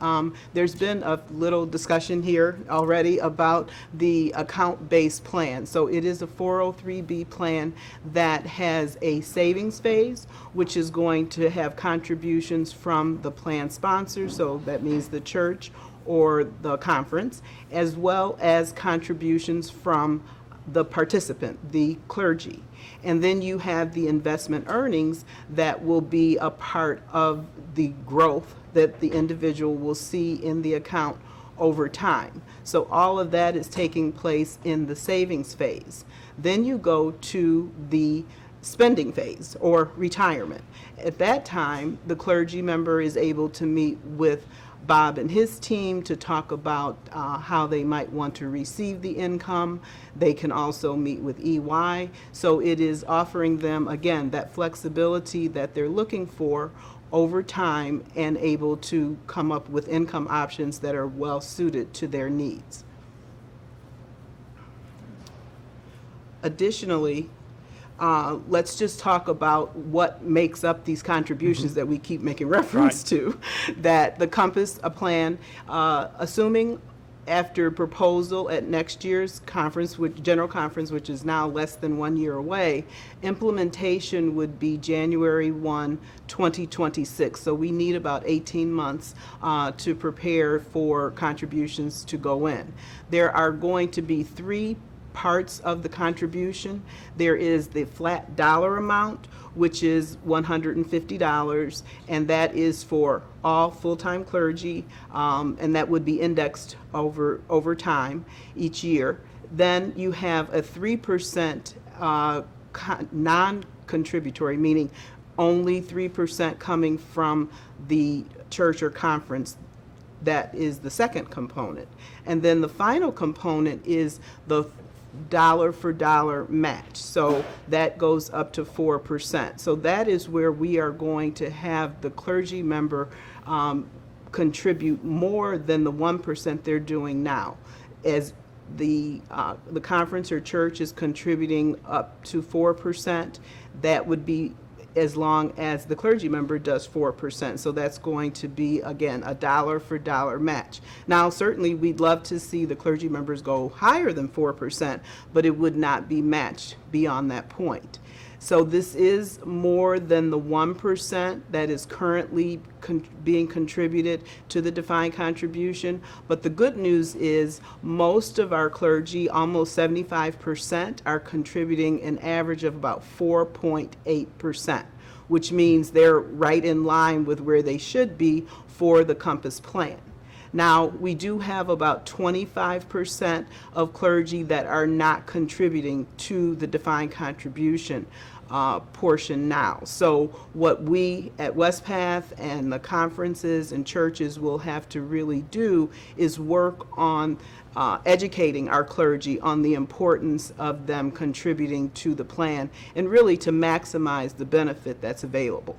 There's been a little discussion here already about the account-based plan. So it is a 403B plan that has a savings phase, which is going to have contributions from the plan sponsor, so that means the church or the conference, as well as contributions from the participant, the clergy. And then you have the investment earnings that will be a part of the growth that the individual will see in the account over time. So all of that is taking place in the savings phase. Then you go to the spending phase or retirement. At that time, the clergy member is able to meet with Bob and his team to talk about how they might want to receive the income. They can also meet with EY. So it is offering them, again, that flexibility that they're looking for over time and able to come up with income options that are well suited to their needs. Additionally, let's just talk about what makes up these contributions that we keep making reference to. That the Compass plan, assuming after proposal at next year's conference, General Conference, which is now less than 1 year away, implementation would be January 1, 2026. So we need about 18 months to prepare for contributions to go in. There are going to be three parts of the contribution. There is the flat dollar amount, which is $150, and that is for all full-time clergy, and that would be indexed over time each year. Then you have a 3% non-contributory, meaning only 3% coming from the church or conference. That is the second component. And then the final component is the dollar for dollar match. So that goes up to 4%. So that is where we are going to have the clergy member contribute more than the 1% they're doing now. As the conference or church is contributing up to 4%, that would be as long as the clergy member does 4%. So that's going to be, again, a dollar for dollar match. Now, certainly we'd love to see the clergy members go higher than 4%, but it would not be matched beyond that point. So this is more than the 1% that is currently being contributed to the defined contribution. But the good news is most of our clergy, almost 75%, are contributing an average of about 4.8%, which means they're right in line with where they should be for the Compass plan. Now, we do have about 25% of clergy that are not contributing to the defined contribution portion now. So what we at Wespath and the conferences and churches will have to really do is work on educating our clergy on the importance of them contributing to the plan and really to maximize the benefit that's available.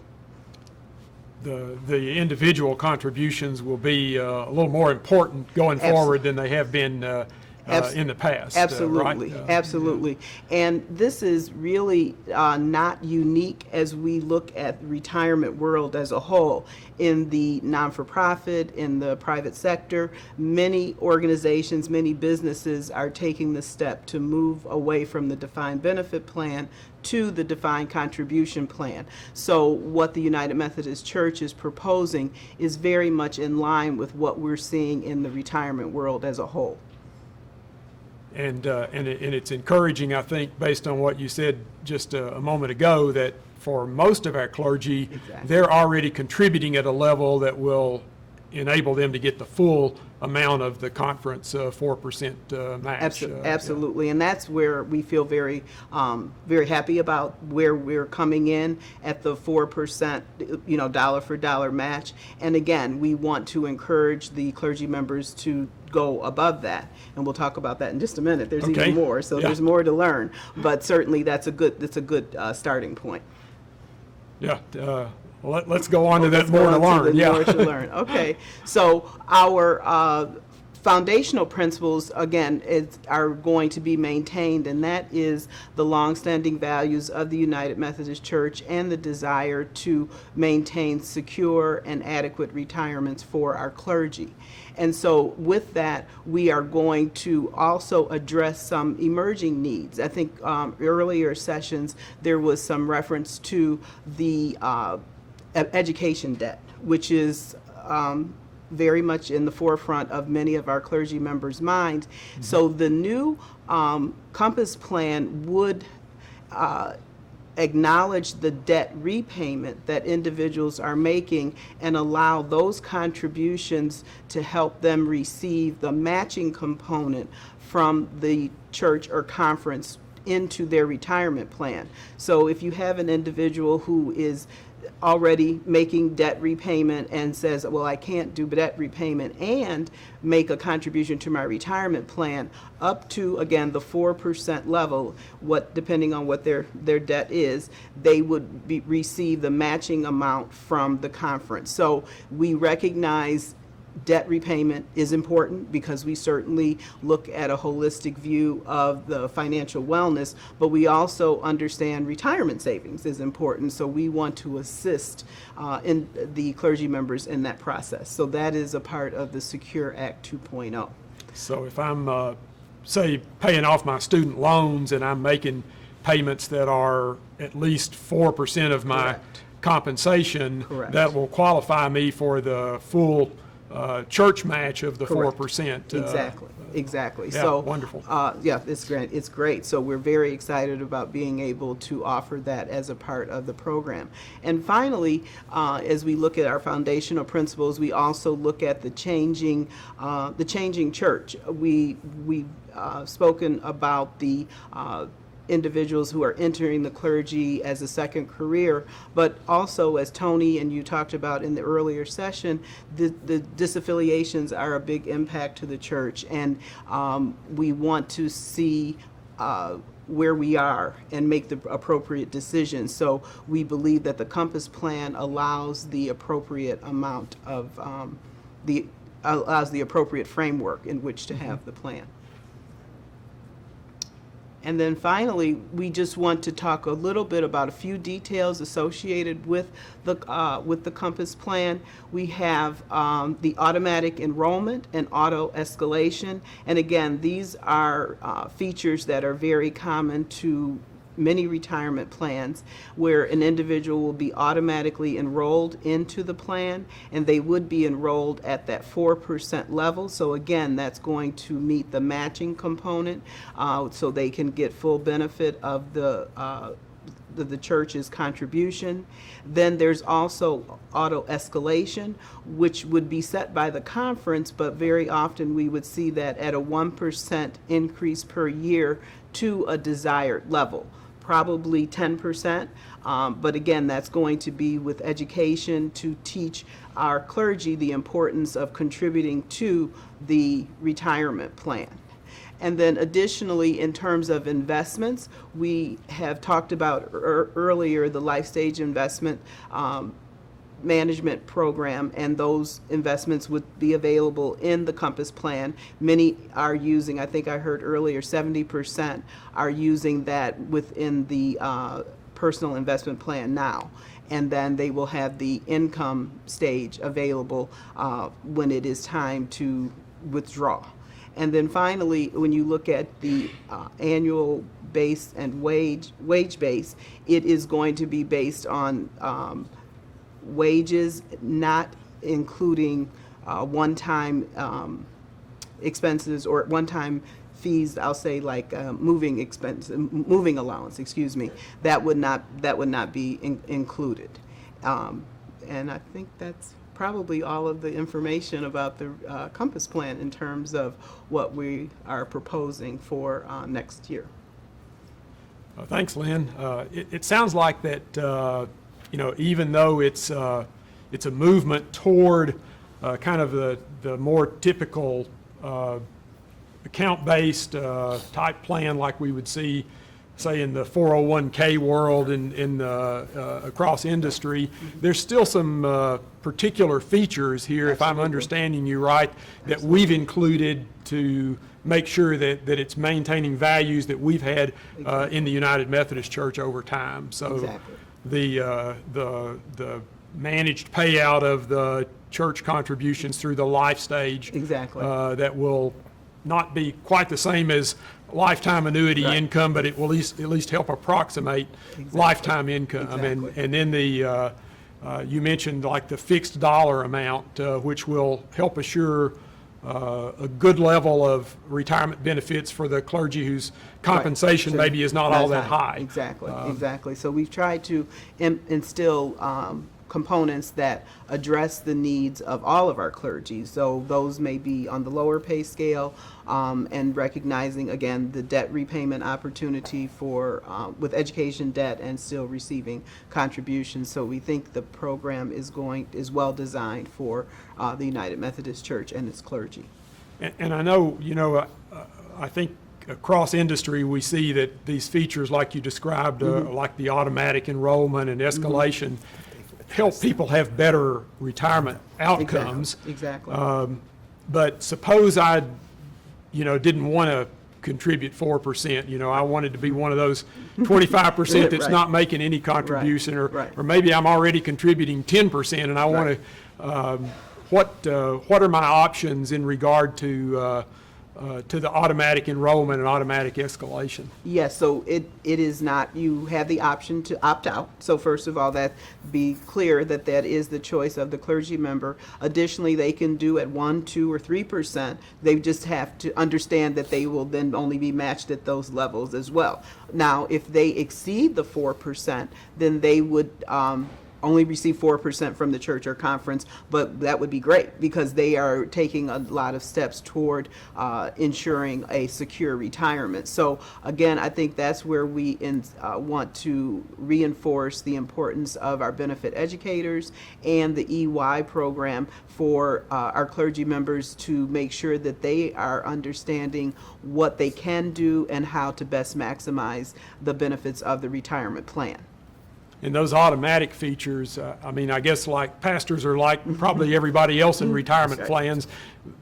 the individual contributions will be a little more important going forward than they have been in the past. Absolutely, right? absolutely. And this is really not unique as we look at the retirement world as a whole. In the non-for-profit, in the private sector, many organizations, many businesses are taking the step to move away from the defined benefit plan to the defined contribution plan. So what the United Methodist Church is proposing is very much in line with what we're seeing in the retirement world as a whole. And it's encouraging, I think, based on what you said just a moment ago, that for most of our clergy, they're already contributing at a level that will enable them to get the full amount of the conference 4% match. Absolutely, and that's where we feel very, very happy about where we're coming in at the 4%, dollar for dollar match. And again, we want to encourage the clergy members to go above that, and we'll talk about that in just a minute. There's even more, so there's more to learn, but certainly that's a good starting point. Yeah. Well, let's go on to that more to learn. More to learn. Okay. So our foundational principles, again, are going to be maintained, and that is the longstanding values of the United Methodist Church and the desire to maintain secure and adequate retirements for our clergy. And so with that, we are going to also address some emerging needs. I think earlier sessions, there was some reference to the education debt, which is very much in the forefront of many of our clergy members' minds. Mm-hmm. So the new Compass plan would acknowledge the debt repayment that individuals are making and allow those contributions to help them receive the matching component from the church or conference into their retirement plan. So if you have an individual who is already making debt repayment and says, well, I can't do debt repayment and make a contribution to my retirement plan, up to, again, the 4% level, depending on what their debt is, they would receive the matching amount from the conference. So we recognize debt repayment is important because we certainly look at a holistic view of the financial wellness, but we also understand retirement savings is important, so we want to assist in the clergy members in that process. So that is a part of the Secure Act 2.0. So if I'm, say, paying off my student loans and I'm making payments that are at least 4% of my compensation, that will qualify me for the full church match of the 4%. Exactly. Yeah, so wonderful. It's great. It's great. So we're very excited about being able to offer that as a part of the program. And finally, as we look at our foundational principles, we also look at the changing church. We've spoken about the individuals who are entering the clergy as a second career, but also, as Tony and you talked about in the earlier session, the disaffiliations are a big impact to the church, and we want to see where we are and make the appropriate decisions. So we believe that the Compass plan allows the appropriate amount of allows the appropriate framework in which to have the plan. And then finally, we just want to talk a little bit about a few details associated with the Compass plan. We have the automatic enrollment and auto escalation. And again, these are features that are very common to many retirement plans, where an individual will be automatically enrolled into the plan, and they would be enrolled at that 4% level. So again, that's going to meet the matching component, so they can get full benefit of the church's contribution. Then there's also auto escalation, which would be set by the conference, but very often we would see that at a 1% increase per year to a desired level. Probably 10%, but again, that's going to be with education to teach our clergy the importance of contributing to the retirement plan. And then additionally, in terms of investments, we have talked about earlier the life stage investment management program, and those investments would be available in the Compass plan. Many are using, I think I heard earlier, 70% are using that within the personal investment plan now. And then they will have the income stage available when it is time to withdraw. And then finally, when you look at the annual base and wage base, it is going to be based on wages, not including one-time expenses or one-time fees. I'll say like moving allowance. Excuse me. That would not be included. And I think that's probably all of the information about the Compass plan in terms of what we are proposing for next year. Thanks, Lynn. It sounds like that, even though it's a movement toward kind of the more typical account-based type plan like we would see, say, in the 401k world and across industry, there's still some particular features here, if I'm understanding you right, that we've included to make sure that it's maintaining values that we've had in the United Methodist Church over time. So Exactly. the managed payout of the church contributions through the life stage. Exactly. That will not be quite the same as lifetime annuity Right. income, but it will at least help approximate lifetime income. Exactly. And then you mentioned like the fixed dollar amount, which will help assure a good level of retirement benefits for the clergy whose compensation So maybe is not all that high. Exactly, exactly. So we've tried to instill components that address the needs of all of our clergy. So those may be on the lower pay scale, and recognizing, again, the debt repayment opportunity for with education debt and still receiving contributions. So we think the program is well designed for the United Methodist Church and its clergy. And I know, I think across industry, we see that these features like you described, like the automatic enrollment and escalation, help people have better retirement outcomes. Exactly. But suppose I, didn't want to contribute 4%, I wanted to be one of those 25% that's Right. not making any contribution, Right. or maybe I'm already contributing 10% and I want to, what are my options in regard to the automatic enrollment and automatic escalation? Yes, so it is not, you have the option to opt out. So first of all, that be clear that is the choice of the clergy member. Additionally, they can do at 1%, 2%, or 3%. They just have to understand that they will then only be matched at those levels as well. Now, if they exceed the 4%, then they would only receive 4% from the church or conference, but that would be great because they are taking a lot of steps toward ensuring a secure retirement. So again, I think that's where we want to reinforce the importance of our benefit educators and the EY program for our clergy members to make sure that they are understanding what they can do and how to best maximize the benefits of the retirement plan. And those automatic features, I guess like pastors are like probably everybody else in retirement Right. plans.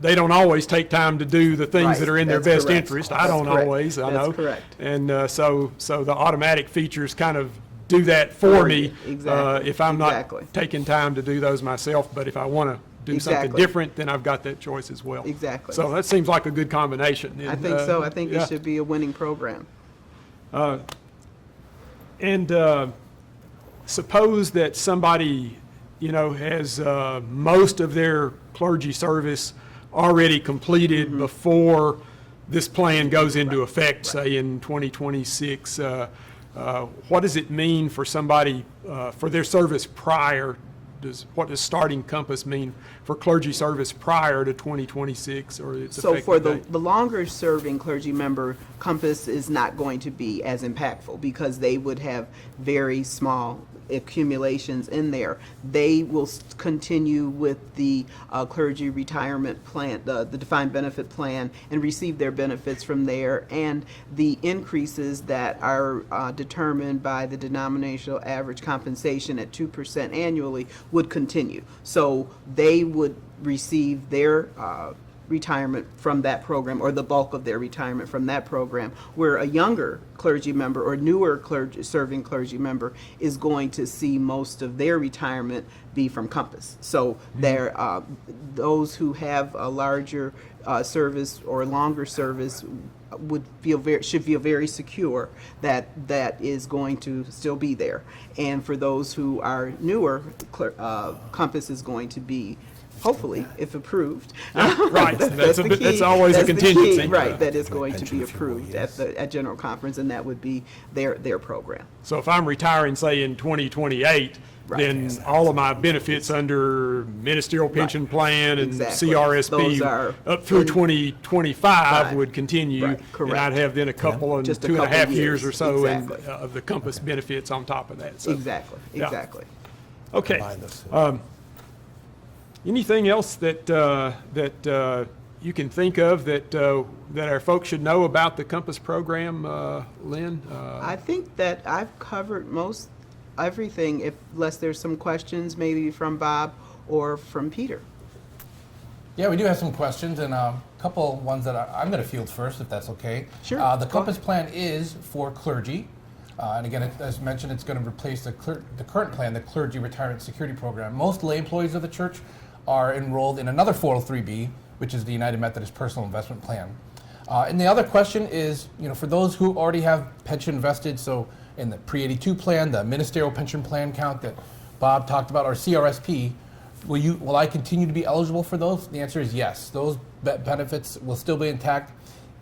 They don't always take time to do the things Right. that are in their That's best correct. interest. I That's don't correct. always, I That's know. correct. And so the automatic features kind of do that for me Exactly. if I'm not Exactly. taking time to do those myself. But if I want to do something Exactly. different, then I've got that choice as well. Exactly. So that seems like a good combination. I think so. I think yeah. it should be a winning program. Suppose that somebody, has most of their clergy service already completed before this plan goes into effect, say in 2026. What does it mean for somebody, for their service prior? What does starting Compass mean for clergy service prior to 2026 or its So for effective date? the longer serving clergy member, Compass is not going to be as impactful because they would have very small accumulations in there. They will continue with the clergy retirement plan, the defined benefit plan, and receive their benefits from there. And the increases that are determined by the denominational average compensation at 2% annually would continue. So they would receive their retirement from that program, or the bulk of their retirement from that program, where a younger clergy member or newer serving clergy member is going to see most of their retirement be from Compass. So those who have a larger service or longer service should feel very secure that that is going to still be there. And for those who are newer, Compass is going to be, hopefully, if approved. Right. That's the key. that's always That's a the key, contingency. right, that is going to pension be for a few more approved years. at General Conference, and that would be their program. So if I'm retiring, say, in 2028, Right. then all of my benefits under ministerial pension plan and Exactly. CRSP Those are up through in- 2025 Right. would continue. Right. And Correct. I'd have then a couple and Just a 2.5 couple years or years. so Exactly. of the Compass benefits on top of that. So, Exactly, yeah. exactly. Okay. Combine those two. Anything else that you can think of that our folks should know about the Compass program, Lynn? I think that I've covered everything, unless there's some questions maybe from Bob or from Peter. Yeah, we do have some questions, and a couple ones that I'm going to field first, if that's okay. Sure, The go Compass ahead. plan is for clergy. And again, as mentioned, it's going to replace the current plan, the Clergy Retirement Security Program. Most lay employees of the church are enrolled in another 403B, which is the United Methodist Personal Investment Plan. And the other question is, for those who already have pension vested, so in the pre-82 plan, the ministerial pension plan count that Bob talked about, or CRSP, will I continue to be eligible for those? The answer is yes. Those benefits will still be intact.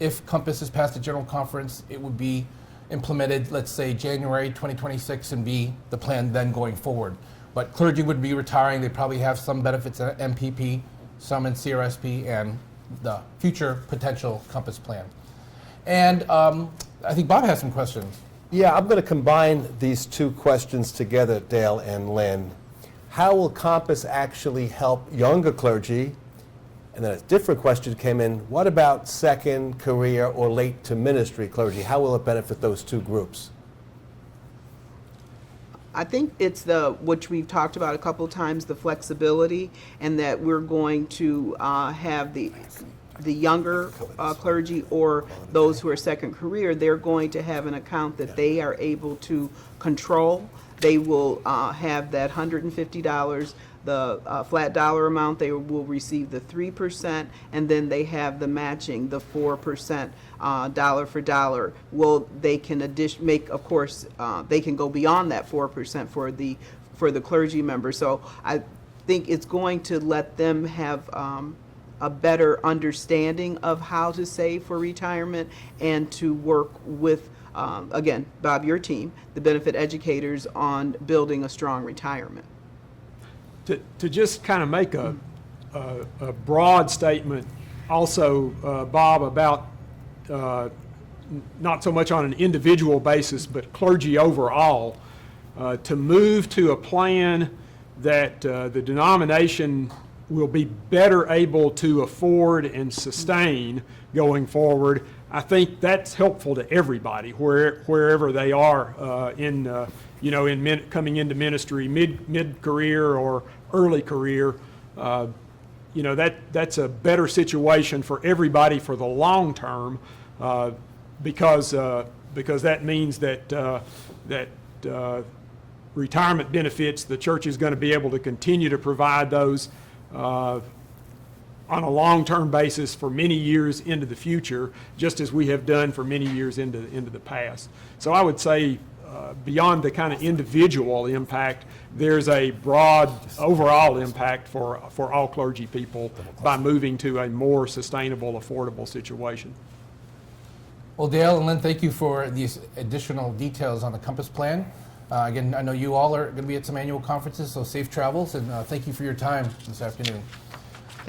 If Compass is passed at General Conference, it would be implemented, let's say, January 2026, and be the plan then going forward. But clergy would be retiring. They probably have some benefits in MPP, some in CRSP, and the future potential Compass plan. And I think Bob has some questions. Yeah, I'm going to combine these two questions together, Dale and Lynn. How will Compass actually help younger clergy? And then a different question came in, what about second career or late to ministry clergy? How will it benefit those two groups? I think it's which we've talked about a couple times, the flexibility, and that we're going to have the younger clergy or those who are second career, they're going to have an account that they are able to control. They will have that $150, the flat dollar amount. They will receive the 3%, and then they have the matching, the 4% dollar for dollar. Well, they can make, of course, they can go beyond that 4% for the clergy members. So I think it's going to let them have a better understanding of how to save for retirement and to work with, again, Bob, your team, the benefit educators, on building a strong retirement. To just kind of make a broad statement also, Bob, about not so much on an individual basis, but clergy overall, to move to a plan that the denomination will be better able to afford and sustain going forward. I think that's helpful to everybody, wherever they are coming into ministry, mid-career or early career. That's a better situation for everybody for the long term, because that means that retirement benefits, the church is going to be able to continue to provide those on a long-term basis for many years into the future, just as we have done for many years into the past. So I would say, beyond the kind of individual impact, there's a broad overall impact for all clergy people by moving to a more sustainable, affordable situation. Well, Dale and Lynn, thank you for these additional details on the Compass plan. Again, I know you all are going to be at some annual conferences, so safe travels, and thank you for your time this afternoon.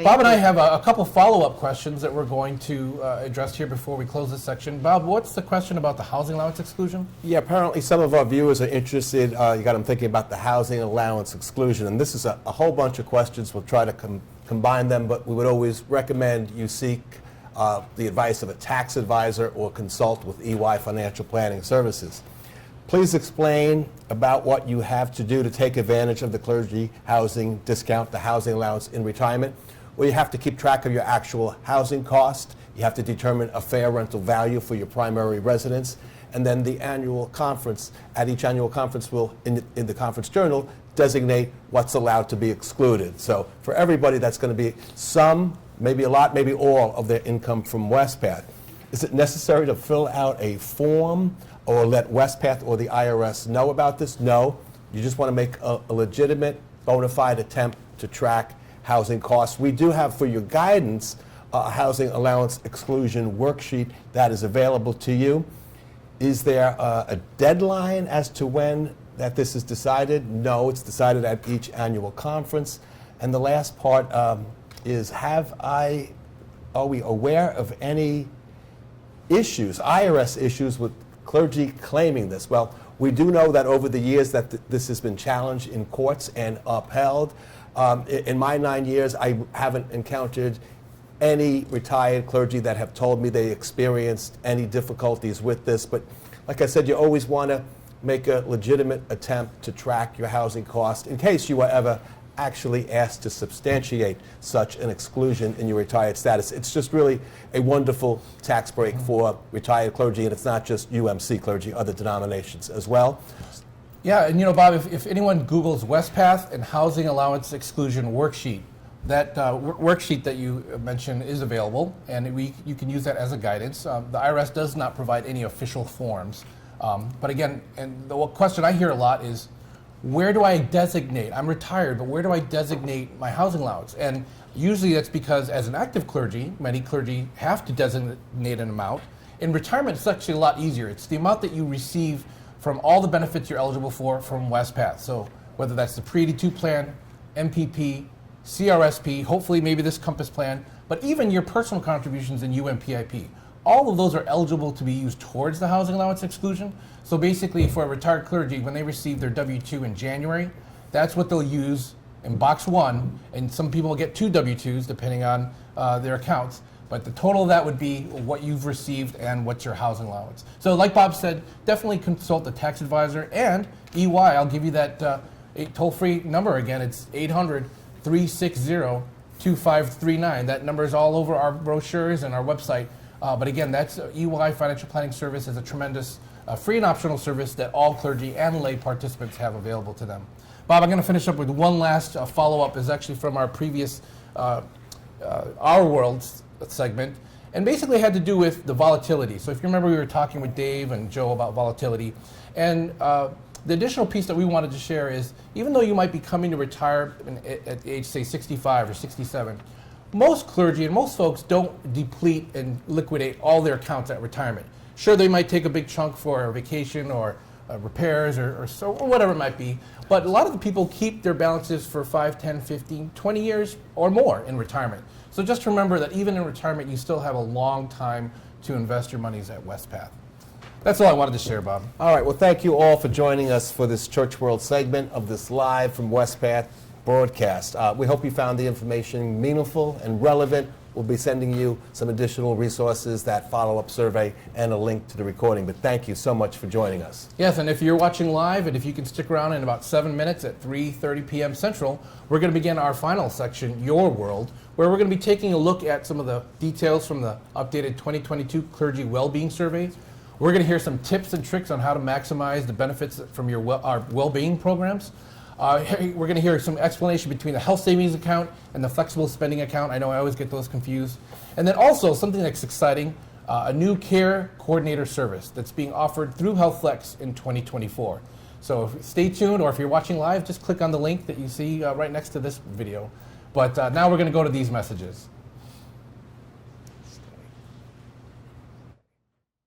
Bob and I you. have a couple follow-up questions that we're going to address here before we close this section. Bob, what's the question about the housing allowance exclusion? Yeah, apparently some of our viewers are interested. You got them thinking about the housing allowance exclusion, and this is a whole bunch of questions. We'll try to combine them, but we would always recommend you seek the advice of a tax advisor or consult with EY Financial Planning Services. Please explain about what you have to do to take advantage of the clergy housing discount, the housing allowance in retirement. Well, you have to keep track of your actual housing cost. You have to determine a fair rental value for your primary residence. And then the annual conference, at each annual conference will, in the conference journal, designate what's allowed to be excluded. So for everybody, that's going to be some, maybe a lot, maybe all of their income from Wespath. Is it necessary to fill out a form or let Wespath or the IRS know about this? No. You just want to make a legitimate, bona fide attempt to track housing costs. We do have for your guidance a housing allowance exclusion worksheet that is available to you. Is there a deadline as to when that this is decided? No, it's decided at each annual conference. And the last part is, are we aware of any issues, IRS issues with clergy claiming this? Well, we do know that over the years that this has been challenged in courts and upheld. In my 9 years, I haven't encountered any retired clergy that have told me they experienced any difficulties with this. But like I said, you always want to make a legitimate attempt to track your housing cost in case you were ever actually asked to substantiate such an exclusion in your retired status. It's just really a wonderful tax break for retired clergy, and it's not just UMC clergy, other denominations as well. Yeah, and Bob, if anyone Googles Wespath and housing allowance exclusion worksheet, that worksheet that you mentioned is available, and you can use that as a guidance. The IRS does not provide any official forms. But again, and the question I hear a lot is, where do I designate? I'm retired, but where do I designate my housing allowance? And usually that's because as an active clergy, many clergy have to designate an amount. In retirement, it's actually a lot easier. It's the amount that you receive from all the benefits you're eligible for from Wespath. So whether that's the pre-82 plan, MPP, CRSP, hopefully maybe this Compass plan, but even your personal contributions in UMPIP. All of those are eligible to be used towards the housing allowance exclusion. So basically for a retired clergy, when they receive their W-2 in January, that's what they'll use in box one, and some people get 2 W-2s depending on their accounts. But the total of that would be what you've received and what's your housing allowance. So like Bob said, definitely consult a tax advisor, and EY, I'll give you that toll-free number again. It's 800-360-2539. That number is all over our brochures and our website. But again, that's EY Financial Planning Service is a tremendous free and optional service that all clergy and lay participants have available to them. Bob, I'm going to finish up with one last follow-up. Is actually from our previous Our World segment, and basically had to do with the volatility. So if you remember, we were talking with Dave and Joe about volatility, and the additional piece that we wanted to share is, even though you might be coming to retire at age, say, 65 or 67, most clergy and most folks don't deplete and liquidate all their accounts at retirement. Sure, they might take a big chunk for a vacation or repairs or whatever it might be, but a lot of the people keep their balances for 5, 10, 15, 20 years or more in retirement. So just remember that even in retirement, you still have a long time to invest your monies at Wespath. That's all I wanted to share, Bob. All right, well, thank you all for joining us for this Church World segment of this live from Wespath broadcast. We hope you found the information meaningful and relevant. We'll be sending you some additional resources, that follow-up survey, and a link to the recording. But thank you so much for joining us. Yes, and if you're watching live, and if you can stick around in about 7 minutes at 3:30 p.m. Central, we're going to begin our final section, Your World, where we're going to be taking a look at some of the details from the updated 2022 Clergy Wellbeing Survey. We're going to hear some tips and tricks on how to maximize the benefits from our well-being programs. We're going to hear some explanation between the health savings account and the flexible spending account. I know I always get those confused. And then also something that's exciting, a new care coordinator service that's being offered through HealthFlex in 2024. So stay tuned, or if you're watching live, just click on the link that you see right next to this video. But now we're going to go to these messages.